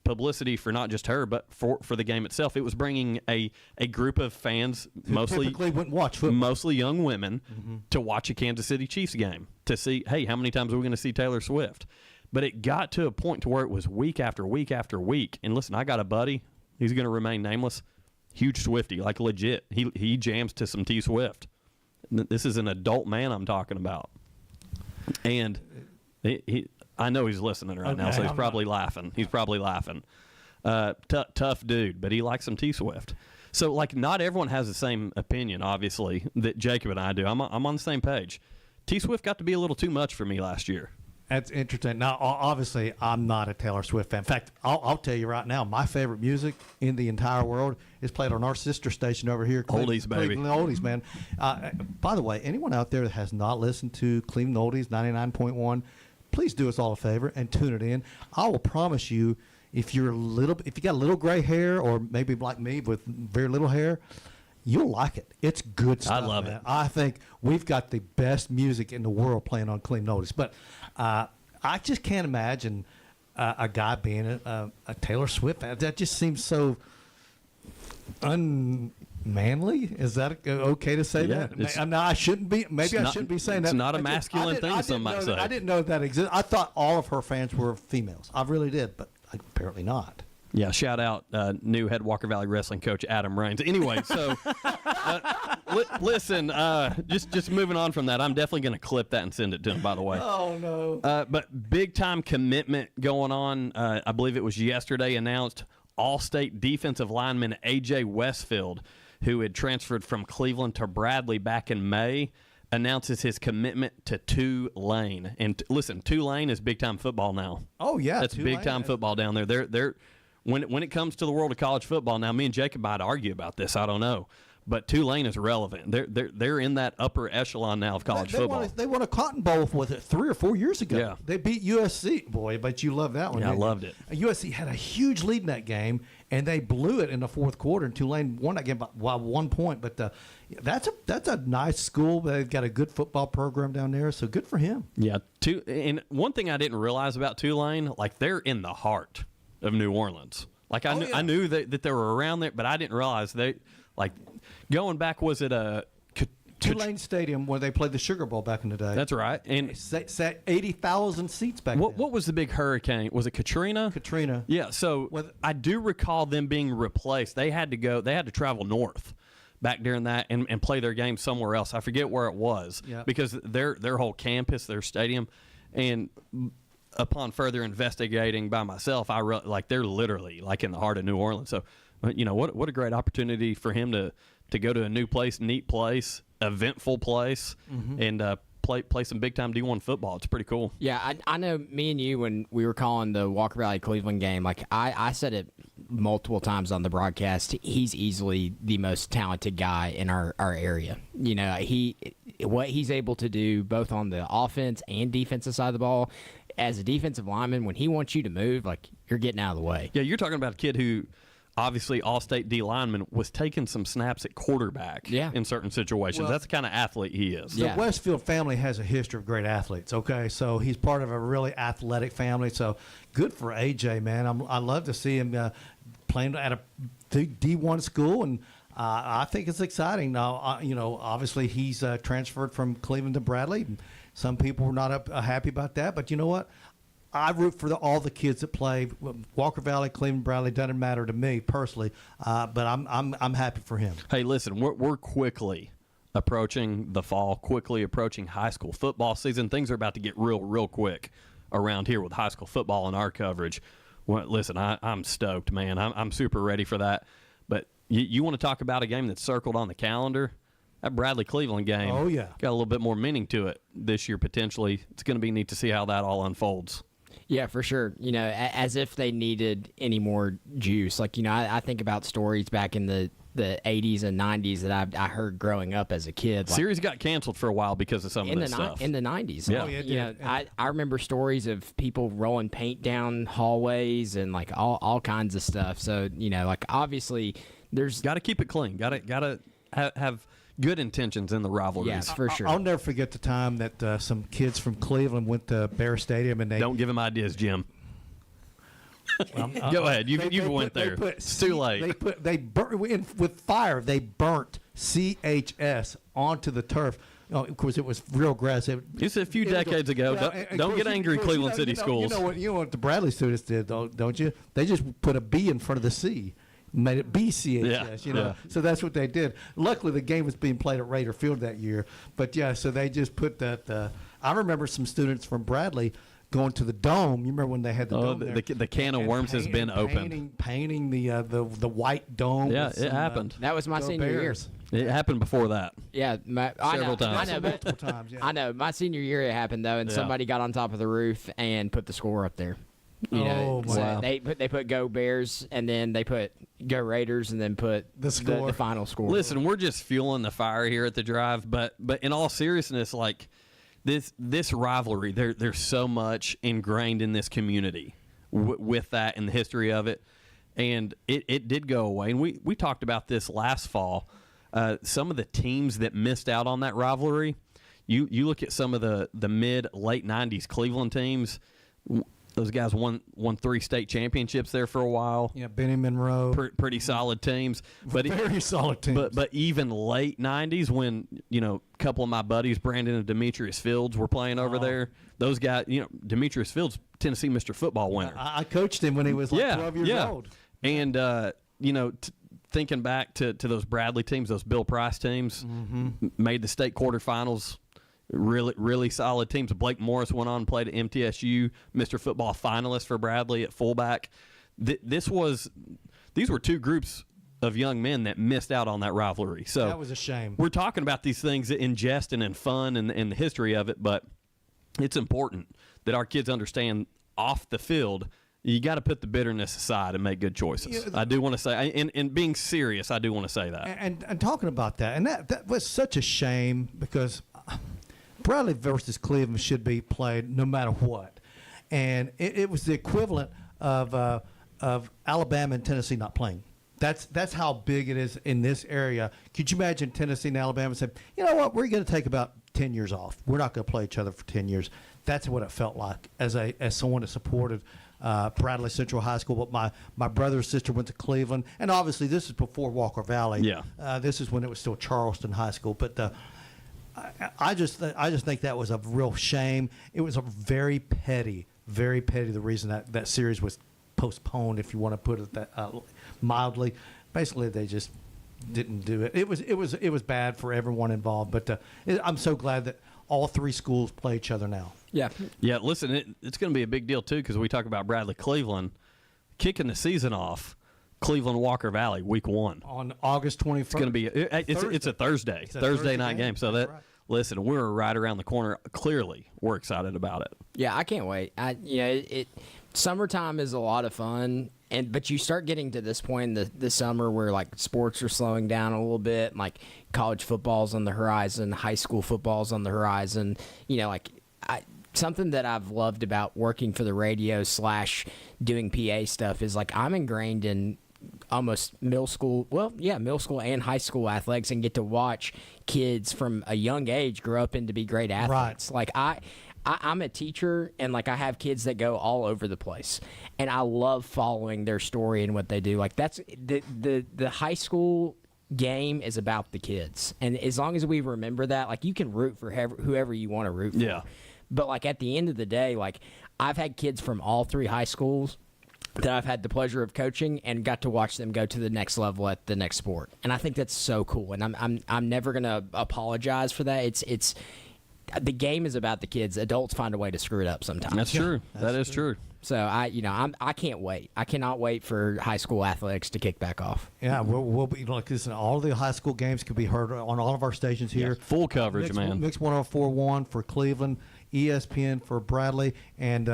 publicity for not just her, but for the game itself. It was bringing a group of fans, mostly typically wouldn't watch football. Mostly young women, to watch a Kansas City Chiefs game, to see, hey, how many times are we going to see Taylor Swift? But it got to a point to where it was week after week after week. And listen, I got a buddy, he's going to remain nameless, huge Swiftie, like legit. He jams to some T Swift. This is an adult man I'm talking about. And I know he's listening right now, so he's probably laughing. He's probably laughing. Tough dude, but he likes some T Swift. So, like, not everyone has the same opinion, obviously, that Jacob and I do. I'm on the same page. T Swift got to be a little too much for me last year. That's interesting. Now, obviously, I'm not a Taylor Swift fan. In fact, I'll tell you right now, my favorite music in the entire world is played on our sister station over here. Oldies, baby. Cleveland Oldies, man. By the way, anyone out there that has not listened to Cleveland Oldies 99.1, please do us all a favor and tune it in. I will promise you, if you got a little gray hair, or maybe like me with very little hair, you'll like it. It's good stuff. I love man. it. I think we've got the best music in the world playing on Cleveland Oldies. But I just can't imagine a guy being a Taylor Swift fan. That just seems so unmanly. Is that okay to say that? I shouldn't be. Maybe I shouldn't be saying that. It's not a masculine thing, some might say. I didn't know that existed. I thought all of her fans were females. I really did, but apparently not. Yeah, shout out new head Walker Valley Wrestling coach Adam Raines. Anyway, so listen, just moving on from that, I'm definitely going to clip that and send it to him, by the way. Oh, no. But big-time commitment going on. I believe it was yesterday announced All-State defensive lineman A.J. Westfield, who had transferred from Cleveland to Bradley back in May, announces his commitment to Tulane. And listen, Tulane is big-time football now. Oh, yeah. That's big-time football down there. They're when it comes to the world of college football, now me and Jacob might argue about this. I don't know, but Tulane is relevant. They're in that upper echelon now of college football. They won a Cotton Bowl with it 3 or 4 years ago. Yeah. They beat USC. Boy, but you love that one. Yeah, I loved it. USC had a huge lead in that game, and they blew it in the fourth quarter. And Tulane won that game by 1 point. But that's a nice school. They've got a good football program down there, so good for him. Yeah. And one thing I didn't realize about Tulane, like they're in the heart of New Orleans. Like I knew that they were around there, but I didn't realize they, like, going back, was it a Tulane Stadium where they played the Sugar Bowl back in the day? That's right. And it sat 80,000 seats back then. What was the big hurricane? Was it Katrina? Katrina. Yeah. So I do recall them being replaced. They had to travel north back during that and play their game somewhere else. I forget where it was. Yeah. Because their whole campus, their stadium, and upon further investigating by myself, they're literally like in the heart of New Orleans. So, what a great opportunity for him to go to a new place, neat place, eventful place, and play some big time D1 football. It's pretty cool. Yeah, I know. Me and you, when we were calling the Walker Valley Cleveland game, like I said it multiple times on the broadcast. He's easily the most talented guy in our area. What he's able to do both on the offense and defensive side of the ball. As a defensive lineman, when he wants you to move, like, you're getting out of the way. Yeah, you're talking about a kid who, obviously, all-state D lineman, was taking some snaps at quarterback in certain situations. Well, that's the kind of athlete he is. The Westfield family has a history of great athletes, okay? So he's part of a really athletic family. So good for AJ, man. I love to see him playing at a D1 school, and I think it's exciting. Now, obviously he's transferred from Cleveland to Bradley. Some people were not happy about that, but you know what? I root for all the kids that play Walker Valley, Cleveland, Bradley. Doesn't matter to me personally, but I'm happy for him. Hey, listen, we're quickly approaching the fall, quickly approaching high school football season. Things are about to get real quick around here with high school football and our coverage. Well, listen, I'm stoked, man. I'm super ready for that. But you want to talk about a game that's circled on the calendar? That Bradley-Cleveland game, oh yeah, got a little bit more meaning to it this year potentially. It's going to be neat to see how that all unfolds. Yeah, for sure. As if they needed any more juice. Like, I think about stories back in the 80s and 90s that I heard growing up as a kid. Series got canceled for a while because of some of this stuff. In the 90s. Yeah. Oh, yeah, I remember stories of people rolling paint down hallways and, like, all kinds of stuff. So, obviously there's... Got to keep it clean. Got to have good intentions in the rivalries. Yes, for sure. I'll never forget the time that some kids from Cleveland went to Bear Stadium and they don't give them ideas, Jim. Go ahead. You went there. It's too late. They burnt with fire. They burnt CHS onto the turf. Of course, it was real grass. It's a few decades ago. Don't get angry, Cleveland City schools. You know what the Bradley students did, don't you? They just put a B in front of the C. Made it BCHS, Yeah. So that's what they did. Luckily, the game was being played at Raider Field that year. But, yeah, so they just put that. I remember some students from Bradley going to the dome. You remember when they had the dome there? The can of worms has been opened. Painting the white dome. Yeah, it happened. That was my senior year. It happened before that. Yeah, several times. I know, multiple times. Yeah. I know. My senior year it happened though, and somebody got on top of the roof and put the score up there. Wow. They put Go Bears, and then they put Go Raiders, and then put the score, the final score. Listen, we're just fueling the fire here at the Drive, but in all seriousness, like this rivalry, there's so much ingrained in this community with that and the history of it, and it did go away. And we talked about this last fall. Some of the teams that missed out on that rivalry, you look at some of the mid-late 90s Cleveland teams. Those guys won 3 state championships there for a while. Yeah, Benny Monroe. Pretty solid teams. But very solid teams. But even late 90s when, a couple of my buddies, Brandon and Demetrius Fields, were playing over there. Those guys, Demetrius Fields, Tennessee Mr. Football winner. I coached him when he was 12 years old. And, thinking back to those Bradley teams, those Bill Price teams, made the state quarterfinals. Really solid teams. Blake Morris went on and played at MTSU, Mr. Football finalist for Bradley at fullback. These were 2 groups of young men that missed out on that rivalry. So that was a shame. We're talking about these things in jest and in fun and the history of it, but it's important that our kids understand off the field. You got to put the bitterness aside and make good choices. I do want to say, and being serious, I do want to say that. And talking about that, and that was such a shame because Bradley versus Cleveland should be played no matter what, and it was the equivalent of Alabama and Tennessee not playing. That's how big it is in this area. Could you imagine Tennessee and Alabama say, you know what, we're going to take about 10 years off. We're not going to play each other for 10 years. That's what it felt like as someone that supported Bradley Central High School. But my brother and sister went to Cleveland, and obviously this is before Walker Valley. Yeah. This is when it was still Charleston High School, but. I just think that was a real shame. It was a very petty the reason that series was postponed, if you want to put it that mildly. Basically, they just didn't do it. It was bad for everyone involved. But I'm so glad that all 3 schools play each other now. Yeah. Yeah. Listen, it's going to be a big deal too because we talk about Bradley Cleveland kicking the season off. Cleveland Walker Valley week 1 on August 21st. It's going to be it's a Thursday. It's a Thursday night game. So right. Listen, we're right around the corner. Clearly, we're excited about it. Yeah, I can't wait. Summertime is a lot of fun, but you start getting to this point in the summer where like sports are slowing down a little bit. Like college football's on the horizon, high school football's on the horizon. Something that I've loved about working for the radio / doing PA stuff is like I'm ingrained in almost middle school and high school athletics and get to watch kids from a young age grow up into be great athletes. Right. Like I'm a teacher, and like I have kids that go all over the place, and I love following their story and what they do. Like that's the high school game is about the kids, and as long as we remember that, like you can root for whoever you want to root for. Yeah. But like at the end of the day, like I've had kids from all 3 high schools that I've had the pleasure of coaching and got to watch them go to the next level at the next sport, and I think that's so cool. And I'm never gonna apologize for that. It's the game is about the kids. Adults find a way to screw it up sometimes. That's true. That is true. So I can't wait. I cannot wait for high school athletics to kick back off. Yeah, we'll be like listen. All the high school games can be heard on all of our stations here. Full coverage, man. Mix 104.1 for Cleveland, ESPN for Bradley, and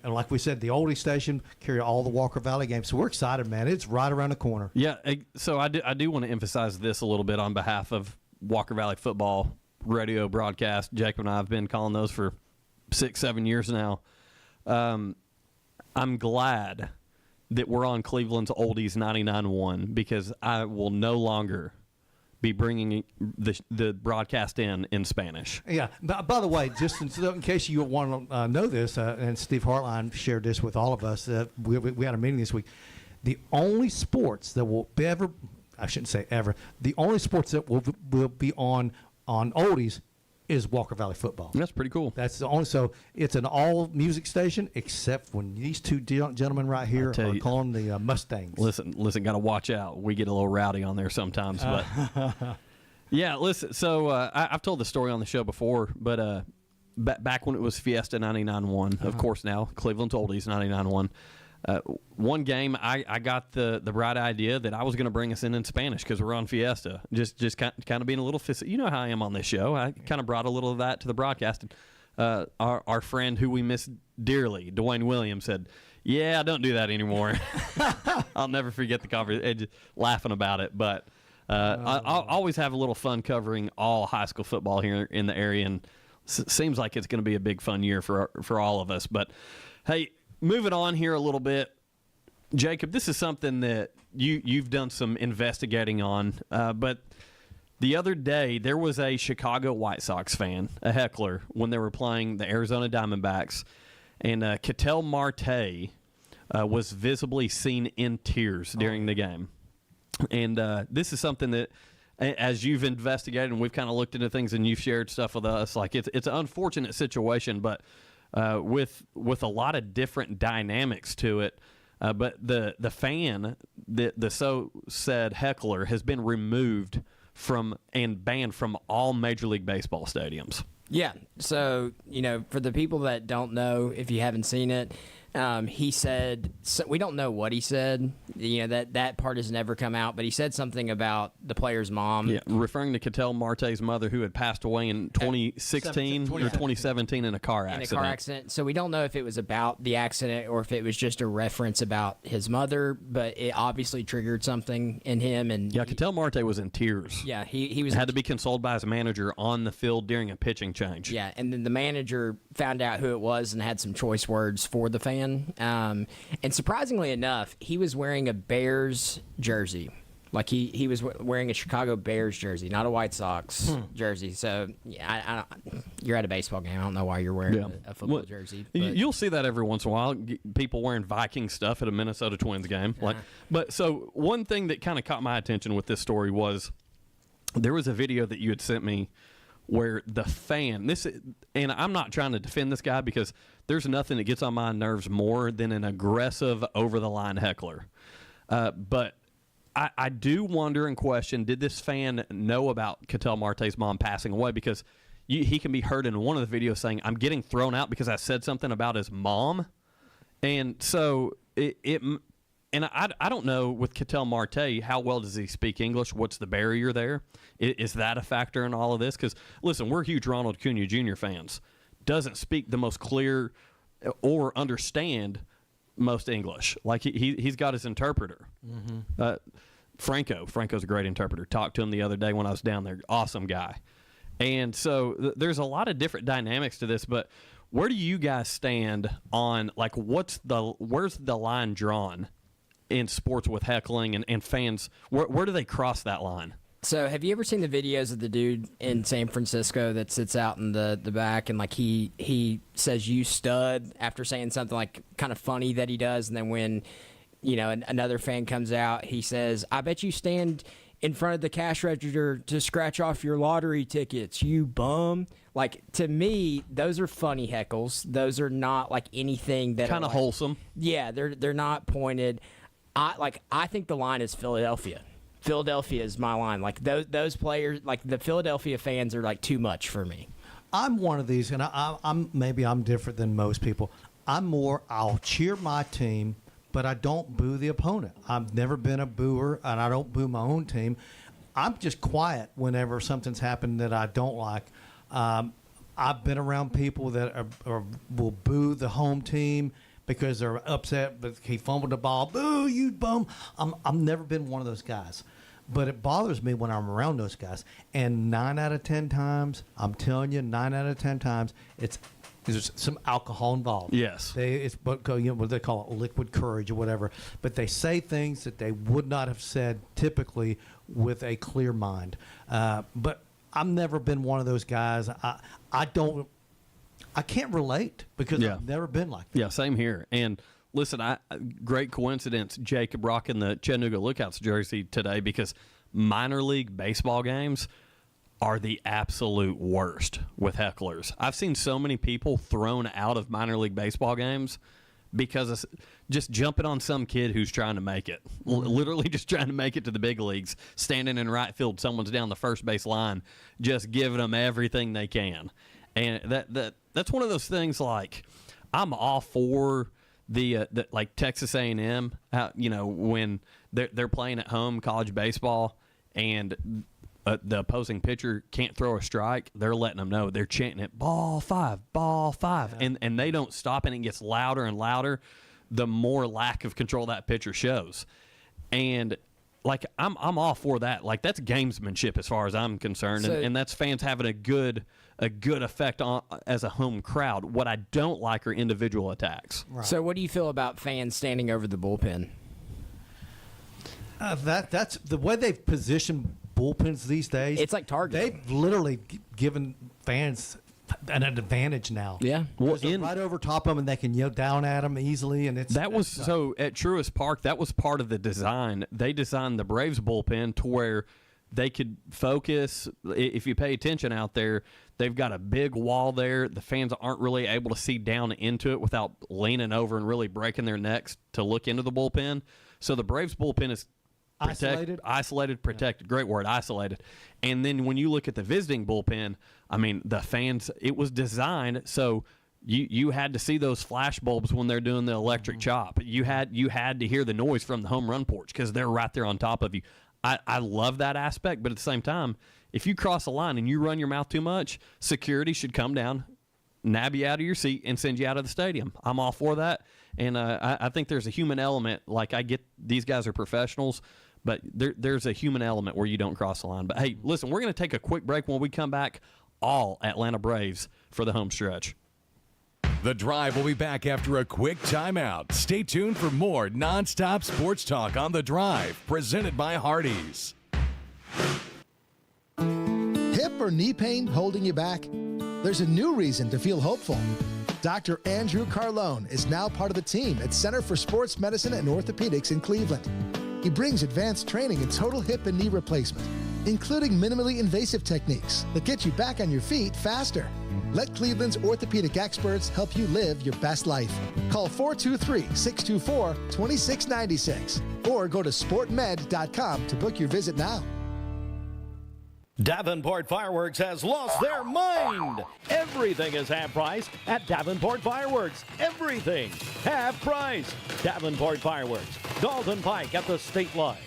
like we said, the oldie station carry all the Walker Valley games. So we're excited, man. It's right around the corner. Yeah. So I do want to emphasize this a little bit on behalf of Walker Valley football radio broadcast. Jacob and I have been calling those for 6-7 years now. I'm glad that we're on Cleveland's Oldies 99.1 because I will no longer be bringing the broadcast in Spanish. Yeah. By the way, just in case you want to know this, and Steve Hartline shared this with all of us, we had a meeting this week. The only sports that will ever, I shouldn't say ever, the only sports that will be on Oldies is Walker Valley football. That's pretty cool. That's the only. So it's an all music station, except when these two gentlemen right here are calling the Mustangs. Listen, got to watch out. We get a little rowdy on there sometimes, but yeah. Listen, so I've told the story on the show before, but back when it was Fiesta 99.1, of course now Cleveland's Oldies 99.1. One game, I got the bright idea that I was going to bring us in Spanish because we're on Fiesta. Just kind of being a little you know how I am on this show. I kind of brought a little of that to the broadcast. Our friend who we miss dearly, Dwayne Williams, said, "Yeah, don't do that anymore." I'll never forget the conversation, laughing about it. But I'll always have a little fun covering all high school football here in the area, and seems like it's going to be a big fun year for all of us. But hey. Moving on here a little bit, Jacob, this is something that you've done some investigating on, but the other day there was a Chicago White Sox fan, a heckler, when they were playing the Arizona Diamondbacks, and Ketel Marte was visibly seen in tears during the game. And this is something that, as you've investigated and we've kind of looked into things and you've shared stuff with us, like it's an unfortunate situation, but with a lot of different dynamics to it. But the fan, the so said heckler, has been removed from and banned from all Major League Baseball stadiums. Yeah. So, for the people that don't know, if you haven't seen it, he said, we don't know what he said. That part has never come out, but he said something about the player's mom. Yeah, referring to Ketel Marte's mother, who had passed away in 2016 or 2017 in a car accident. So we don't know if it was about the accident or if it was just a reference about his mother, but it obviously triggered something in him. And yeah, Ketel Marte was in tears. Yeah, he was had to be consoled by his manager on the field during a pitching change. Yeah, and then the manager found out who it was and had some choice words for the fan. And surprisingly enough, he was wearing a Bears jersey. Like he was wearing a Chicago Bears jersey, not a White Sox jersey. So yeah, you're at a baseball game. I don't know why you're wearing a football jersey. But. You'll see that every once in a while. People wearing Viking stuff at a Minnesota Twins game. But so one thing that kind of caught my attention with this story was there was a video that you had sent me where the fan, and I'm not trying to defend this guy because there's nothing that gets on my nerves more than an aggressive, over-the-line heckler. But I do wonder and question, did this fan know about Ketel Marte's mom passing away? Because he can be heard in one of the videos saying, "I'm getting thrown out because I said something about his mom." And so and I don't know with Ketel Marte, how well does he speak English? What's the barrier there? Is that a factor in all of this? Because, listen, we're huge Ronald Acuna Jr. fans. Doesn't speak the most clear or understand most English. Like, he's got his interpreter. Mm-hmm. Franco's a great interpreter. Talked to him the other day when I was down there. Awesome guy. And so there's a lot of different dynamics to this, but where do you guys stand on, like, where's the line drawn in sports with heckling and fans? Where do they cross that line? So, have you ever seen the videos of the dude in San Francisco that sits out in the back and like he says "you stud" after saying something like kind of funny that he does, and then when another fan comes out, he says, "I bet you stand in front of the cash register to scratch off your lottery tickets, you bum." Like, to me, those are funny heckles. Those are not like anything that kind of wholesome. Yeah, they're not pointed. I think the line is Philadelphia. Philadelphia is my line. Like those players, like the Philadelphia fans are like too much for me. I'm one of these, and I'm different than most people. I'll cheer my team, but I don't boo the opponent. I've never been a booer, and I don't boo my own team. I'm just quiet whenever something's happened that I don't like. I've been around people that will boo the home team because they're upset, but he fumbled the ball. Boo, you bum. I've never been one of those guys. But it bothers me when I'm around those guys. And 9 out of 10 times, I'm telling you, 9 out of 10 times, there's some alcohol involved. Yes. It's what they call it, liquid courage or whatever. But they say things that they would not have said typically with a clear mind. But I've never been one of those guys. I can't relate because I've never been like that. Yeah, same here. And listen, great coincidence, Jacob rocking the Chattanooga Lookouts jersey today, because minor league baseball games are the absolute worst with hecklers. I've seen so many people thrown out of minor league baseball games because of just jumping on some kid who's trying to make it. Literally just trying to make it to the big leagues, standing in right field, someone's down the first base line, just giving them everything they can. And that's one of those things, like, I'm all for the like Texas A&M, when they're playing at home college baseball and the opposing pitcher can't throw a strike, they're letting them know. They're chanting it, ball five, yeah. and they don't stop, and it gets louder and louder the more lack of control that pitcher shows. And like, I'm all for that. Like, that's gamesmanship as far as I'm concerned, and that's fans having a good effect on as a home crowd. What I don't like are individual attacks. Right. So what do you feel about fans standing over the bullpen? That's the way they've positioned bullpens these days. It's like Target. They've literally given fans an advantage now. Yeah. Well, right over top of them, and they can yell down at them easily. And so at Truist Park, that was part of the design. They designed the Braves bullpen to where they could focus. If you pay attention out there, they've got a big wall there. The fans aren't really able to see down into it without leaning over and really breaking their necks to look into the bullpen. So the Braves bullpen is isolated, protected. Yeah. Great word, isolated. And then when you look at the visiting bullpen, I mean, the fans, it was designed so you had to see those flash bulbs when they're doing the electric chop. You had to hear the noise from the home run porch because they're right there on top of you. I love that aspect, but at the same time, if you cross a line and you run your mouth too much, security should come down, nab you out of your seat, and send you out of the stadium. I'm all for that, and I think there's a human element. Like, I get these guys are professionals, but there's a human element where you don't cross the line. But, hey, listen, we're going to take a quick break. When we come back, all Atlanta Braves for the home stretch. The Drive will be back after a quick timeout. Stay tuned for more nonstop sports talk on The Drive, presented by Hardees. Hip or knee pain holding you back? There's a new reason to feel hopeful. Dr. Andrew Carlone is now part of the team at Center for Sports Medicine and Orthopedics in Cleveland. He brings advanced training in total hip and knee replacement, including minimally invasive techniques that get you back on your feet faster. Let Cleveland's orthopedic experts help you live your best life. Call 423-624-2696 or go to sportmed.com to book your visit now. Davenport Fireworks has lost their mind. Everything is half price at Davenport Fireworks. Everything half price. Davenport Fireworks, Dalton Pike at the state line.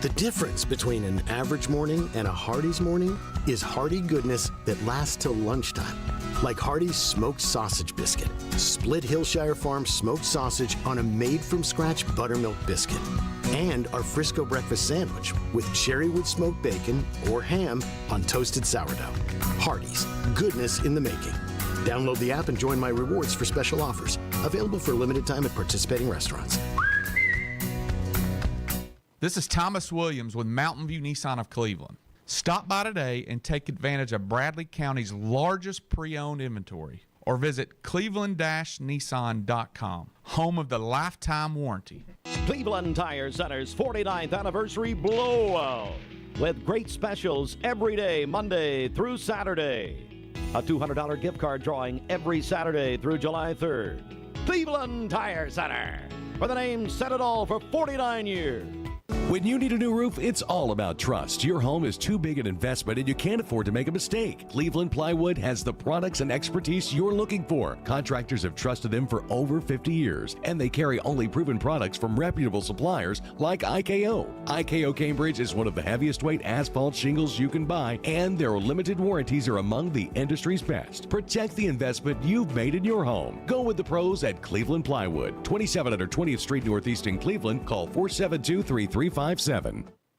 The difference between an average morning and a Hardee's morning is hearty goodness that lasts till lunchtime. Like Hardee's smoked sausage biscuit. Split Hillshire Farm smoked sausage on a made-from-scratch buttermilk biscuit. And our Frisco breakfast sandwich with cherrywood smoked bacon or ham on toasted sourdough. Hardee's, goodness in the making. Download the app and join my rewards for special offers. Available for a limited time at participating restaurants. This is Thomas Williams with Mountain View Nissan of Cleveland. Stop by today and take advantage of Bradley County's largest pre-owned inventory, or visit cleveland-nissan.com, home of the lifetime warranty. Cleveland Tire Center's 49th anniversary blowout with great specials every day, Monday through Saturday. A $200 gift card drawing every Saturday through July 3rd. Cleveland Tire Center, where the name said it all for 49 years. When you need a new roof, it's all about trust. Your home is too big an investment and you can't afford to make a mistake. Cleveland Plywood has the products and expertise you're looking for. Contractors have trusted them for over 50 years, and they carry only proven products from reputable suppliers like IKO. IKO Cambridge is one of the heaviest weight asphalt shingles you can buy, and their limited warranties are among the industry's best. Protect the investment you've made in your home. Go with the pros at Cleveland Plywood, 2700 20th Street Northeast in Cleveland. Call 472-3357.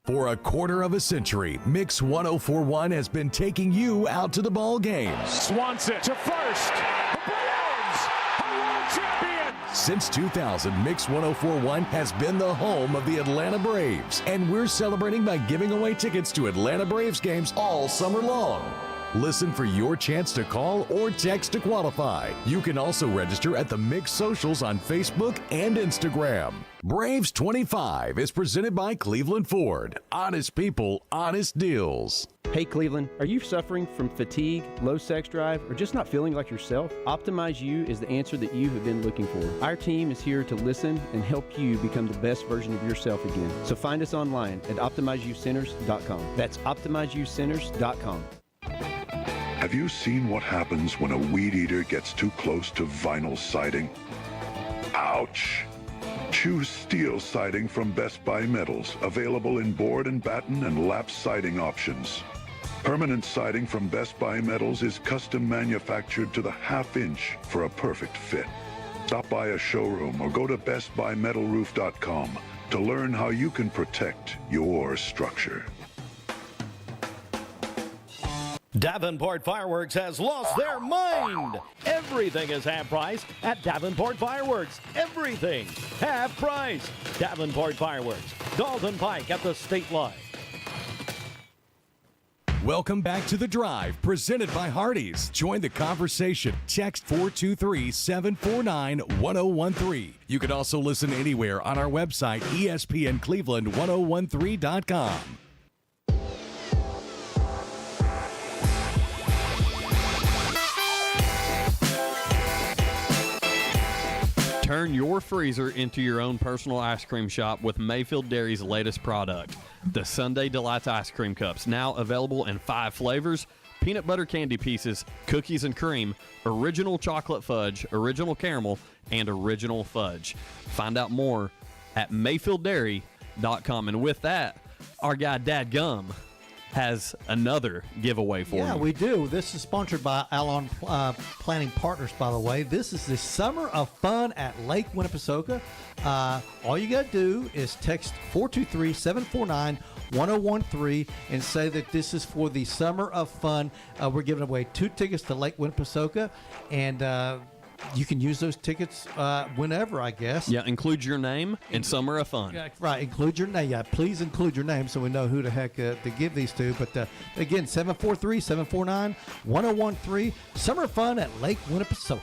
For a quarter of a century, Mix 1041 has been taking you out to the ball game. Swanson to first. The Braves are world champions. Since 2000, Mix 1041 has been the home of the Atlanta Braves, and we're celebrating by giving away tickets to Atlanta Braves games all summer long. Listen for your chance to call or text to qualify. You can also register at the Mix socials on Facebook and Instagram. Braves 25 is presented by Cleveland Ford. Honest people, honest deals. Hey Cleveland, are you suffering from fatigue, low sex drive, or just not feeling like yourself? Optimize You is the answer that you have been looking for. Our team is here to listen and help you become the best version of yourself again. So find us online at OptimizeYouCenters.com. That's OptimizeYouCenters.com. Have you seen what happens when a weed eater gets too close to vinyl siding? Ouch! Choose steel siding from Best Buy Metals, available in board and batten and lap siding options. Permanent siding from Best Buy Metals is custom manufactured to the half-inch for a perfect fit. Stop by a showroom or go to bestbuymetalroof.com to learn how you can protect your structure. Davenport Fireworks has lost their mind. Everything is half price at Davenport Fireworks. Everything half price. Davenport Fireworks, Dalton Pike at the state line. Welcome back to The Drive, presented by Hardees. Join the conversation. Text 423-749-1013. You can also listen anywhere on our website, ESPNCleveland1013.com. Turn your freezer into your own personal ice cream shop with Mayfield Dairy's latest product, the Sunday Delights Ice Cream Cups, now available in 5 flavors: peanut butter candy pieces, cookies and cream, original chocolate fudge, original caramel, and original fudge. Find out more at MayfieldDairy.com. And with that, our guy Dad Gum has another giveaway for you. Yeah, we do. This is sponsored by Alon Planning Partners, by the way. This is the Summer of Fun at Lake Winnipesaukee. All you got to do is text 423-749-1013 and say that this is for the Summer of Fun. We're giving away 2 tickets to Lake Winnipesaukee, and you can use those tickets whenever, I guess. Yeah, include your name and Summer of Fun. Yeah, right, include your name. Yeah, please include your name so we know who the heck to give these to. But again, 743-749-1013. Summer of Fun at Lake Winnipesaukee.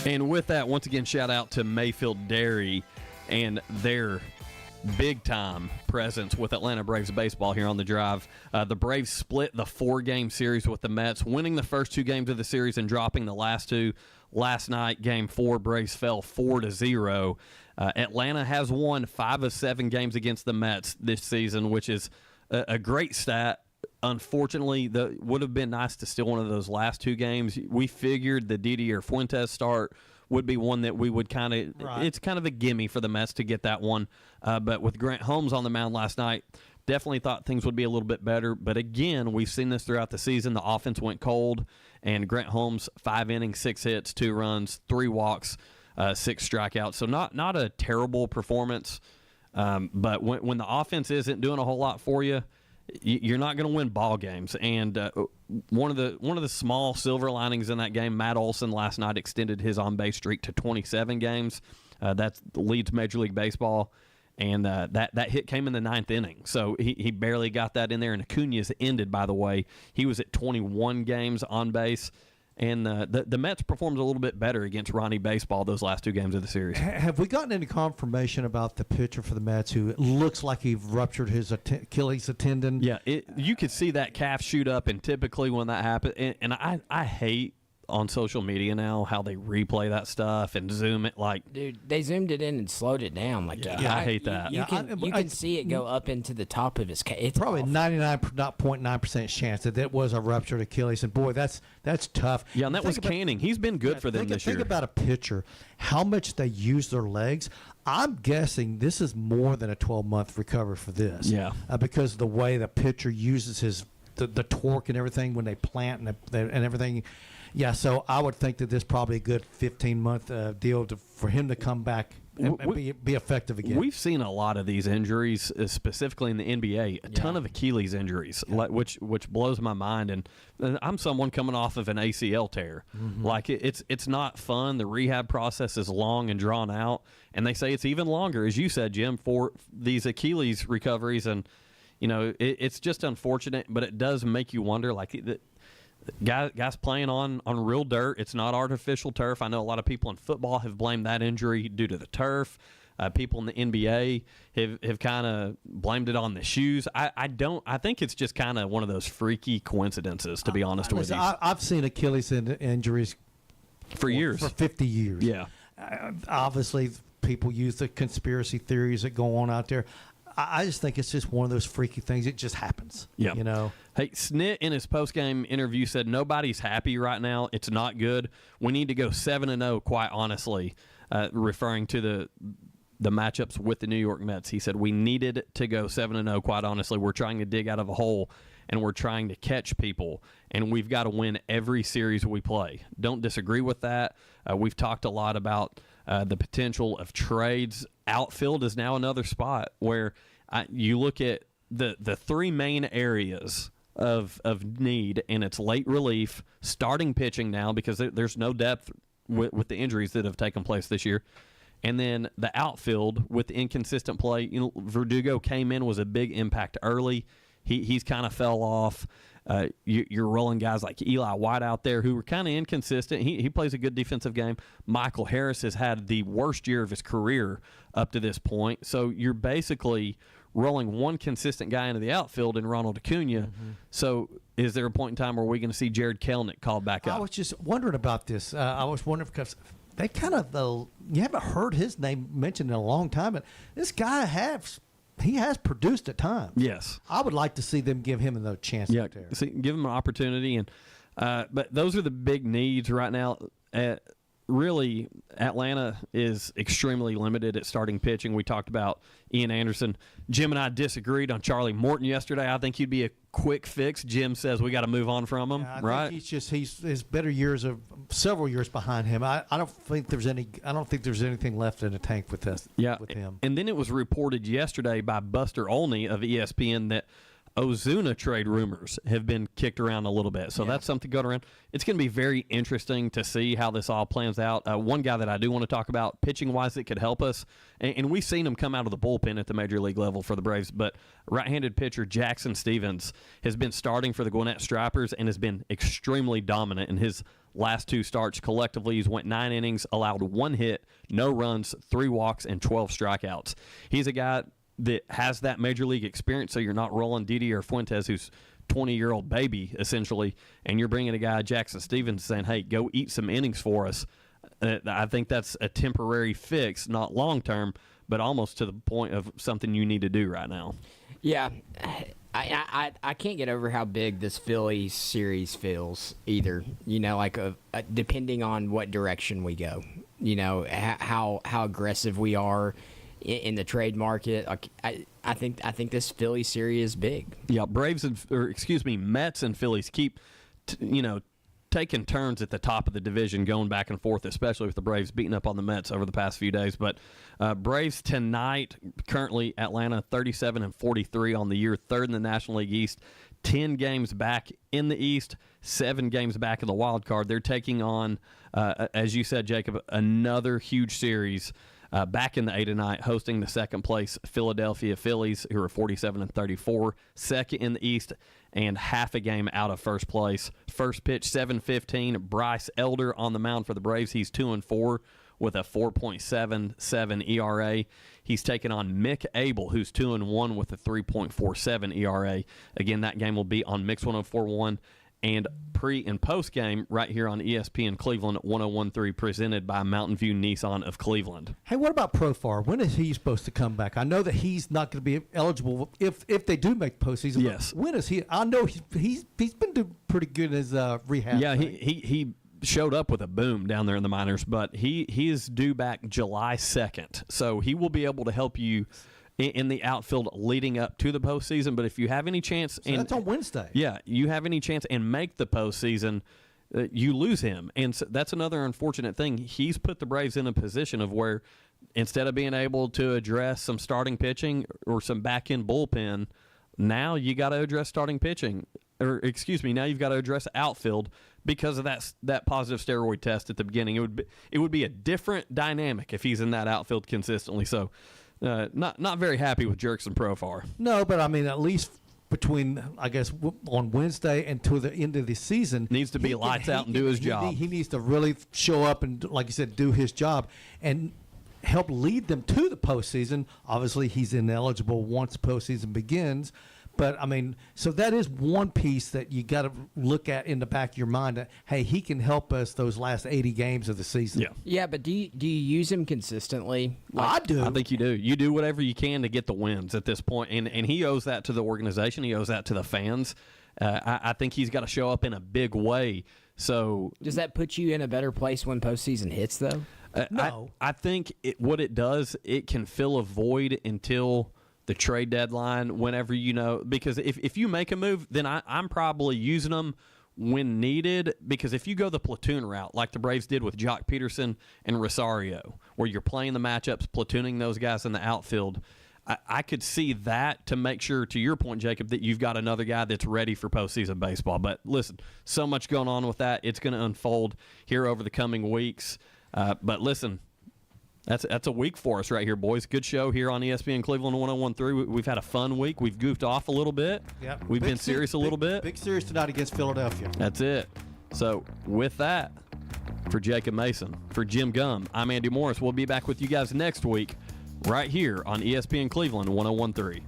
And with that, once again, shout out to Mayfield Dairy and their big-time presence with Atlanta Braves baseball here on The Drive. The Braves split the 4-game series with the Mets, winning the first 2 games of the series and dropping the last 2. Last night, Game 4, Braves fell 4-0. Atlanta has won 5 of 7 games against the Mets this season, which is a great stat. Unfortunately, it would have been nice to steal one of those last 2 games. We figured the Didi or Fuentes start would be one that we would kind of it's kind of a gimme for the Mets to get that one. But with Grant Holmes on the mound last night, definitely thought things would be a little bit better. But again, we've seen this throughout the season. The offense went cold, and Grant Holmes, 5 innings, 6 hits, 2 runs, 3 walks, 6 strikeouts. So not a terrible performance. But when the offense isn't doing a whole lot for you, you're not going to win ball games. And one of the small silver linings in that game, Matt Olson last night extended his on-base streak to 27 games. That leads Major League Baseball. And that hit came in the 9th inning. So he barely got that in there. And Acuna's ended, by the way. He was at 21 games on base. And the Mets performed a little bit better against Ronnie Baseball those last 2 games of the series. Have we gotten any confirmation about the pitcher for the Mets who it looks like he ruptured his Achilles tendon? Yeah, you could see that calf shoot up, and typically when that happens, and I hate on social media now how they replay that stuff and zoom it dude, they zoomed it in and slowed it down I hate that. You can see it go up into the top of his it's probably 99.9% chance that was a ruptured Achilles, and boy, that's tough. Yeah, and that was Canning. He's been good for them this year. Think about a pitcher, how much they use their legs. I'm guessing this is more than a 12-month recovery for this. Yeah, because of the way the pitcher uses the torque and everything when they plant and everything. Yeah, so I would think that this is probably a good 15-month deal for him to come back and be effective again. We've seen a lot of these injuries, specifically in the NBA, a ton of Achilles injuries, which blows my mind. And I'm someone coming off of an ACL tear. Mm-hmm. Like, it's not fun. The rehab process is long and drawn out. And they say it's even longer, as you said, Jim, for these Achilles recoveries. And, it's just unfortunate, but it does make you wonder, guys playing on real dirt. It's not artificial turf. I know a lot of people in football have blamed that injury due to the turf. People in the NBA have kind of blamed it on the shoes. I think it's just kind of one of those freaky coincidences, to be honest with you. I've seen Achilles injuries for years. For 50 years. Yeah. Obviously, people use the conspiracy theories that go on out there. I just think it's just one of those freaky things. It just happens. Yeah. Hey, Snit in his postgame interview said nobody's happy right now. It's not good. We need to go 7-0, quite honestly, referring to the matchups with the New York Mets. He said we needed to go 7-0, quite honestly. We're trying to dig out of a hole, and we're trying to catch people, and we've got to win every series we play. Don't disagree with that. We've talked a lot about the potential of trades. Outfield is now another spot where you look at the 3 main areas of need, and it's late relief, starting pitching now because there's no depth with the injuries that have taken place this year, and then the outfield with the inconsistent play. Verdugo came in, was a big impact early. He's kind of fell off. You're rolling guys like Eli White out there who were kind of inconsistent. He plays a good defensive game. Michael Harris has had the worst year of his career up to this point. So you're basically rolling one consistent guy into the outfield in Ronald Acuna. Mm-hmm. So is there a point in time where we're going to see Jared Kelenic called back up? I was just wondering about this. I was wondering because they kind of you haven't heard his name mentioned in a long time, but this guy has produced at times. Yes. I would like to see them give him another chance out there. See, give him an opportunity. And but those are the big needs right now. Really, Atlanta is extremely limited at starting pitching. We talked about Ian Anderson. Jim and I disagreed on Charlie Morton yesterday. I think he'd be a quick fix. Jim says we got to move on from him. I right? think he's his better years of several years behind him. I don't think there's anything left in the tank with us. Yeah, with him. And then it was reported yesterday by Buster Olney of ESPN that Ozuna trade rumors have been kicked around a little bit. So that's something going around. It's going to be very interesting to see how this all plans out. One guy that I do want to talk about, pitching-wise, that could help us, and we've seen him come out of the bullpen at the Major League level for the Braves, but right-handed pitcher Jackson Stevens has been starting for the Gwinnett Stripers and has been extremely dominant in his last 2 starts. Collectively, he's went 9 innings, allowed 1 hit, no runs, 3 walks, and 12 strikeouts. He's a guy that has that major league experience, so you're not rolling Didi or Fuentes, who's 20-year-old baby, essentially, and you're bringing a guy, Jackson Stevens, saying, hey, go eat some innings for us. I think that's a temporary fix, not long-term, but almost to the point of something you need to do right now. Yeah, I can't get over how big this Philly series feels either, depending on what direction we go, how aggressive we are in the trade market. I think this Philly series is big. Yeah, Mets and Phillies keep, taking turns at the top of the division, going back and forth, especially with the Braves beating up on the Mets over the past few days. But Braves tonight, currently Atlanta 37-43 on the year, 3rd in the National League East, 10 games back in the East, 7 games back in the wild card. They're taking on, as you said, Jacob, another huge series back in the A tonight, hosting the second place Philadelphia Phillies, who are 47-34, second in the East, and half a game out of first place. First pitch 7:15. Bryce Elder on the mound for the Braves. He's 2-4 with a 4.77 ERA. He's taken on Mick Abel, who's 2-1 with a 3.47 ERA. Again, that game will be on Mix 104.1 and pre and post game right here on ESPN Cleveland 101.3, presented by Mountain View Nissan of Cleveland. Hey, what about Profar? When is he supposed to come back? I know that he's not going to be eligible if they do make postseason. Yes. When is he? I know he's been doing pretty good in his rehab. Yeah, thing. he showed up with a boom down there in the minors, but he is due back July 2nd, so he will be able to help you in the outfield leading up to the postseason. But if you have any chance, So that's on Wednesday. Yeah, you have any chance and make the postseason, you lose him, and so that's another unfortunate thing. He's put the Braves in a position of where instead of being able to address some starting pitching or some back end bullpen, now you got to address starting pitching, or excuse me, now you've got to address outfield because of that positive steroid test at the beginning. It would be a different dynamic if he's in that outfield consistently. So. Not very happy with Jurickson Profar. No, but I mean, at least between, I guess, on Wednesday and to the end of the season, needs to be lights out and do his job. He needs to really show up and, like you said, do his job and help lead them to the postseason. Obviously, he's ineligible once the postseason begins. But, I mean, so that is one piece that you got to look at in the back of your mind that, hey, he can help us those last 80 games of the season. Yeah, but do you use him consistently? I do. I think you do. You do whatever you can to get the wins at this point, and he owes that to the organization. He owes that to the fans. I think he's got to show up in a big way. So does that put you in a better place when postseason hits, though? No. I think what it does, it can fill a void until – the trade deadline, whenever, because if you make a move, then I'm probably using them when needed, because if you go the platoon route, like the Braves did with Jock Peterson and Rosario, where you're playing the matchups, platooning those guys in the outfield, I could see that to make sure, to your point, Jacob, that you've got another guy that's ready for postseason baseball. But listen, so much going on with that. It's going to unfold here over the coming weeks. But listen, That's a week for us right here, boys. Good show here on ESPN Cleveland 101.3. We've had a fun week. We've goofed off a little bit. Yep. We've been serious a little bit. Big series tonight against Philadelphia. That's it. So with that, for Jacob Mason, for Jim Gum, I'm Andy Morris. We'll be back with you guys next week right here on ESPN Cleveland 101.3.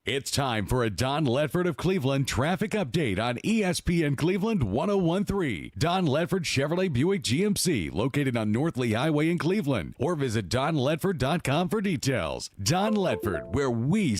It's time for a Don Ledford of Cleveland traffic update on ESPN Cleveland 101.3. Don Ledford Chevrolet Buick GMC, located on North Lee Highway in Cleveland. Or visit donledford.com for details. Don Ledford, where we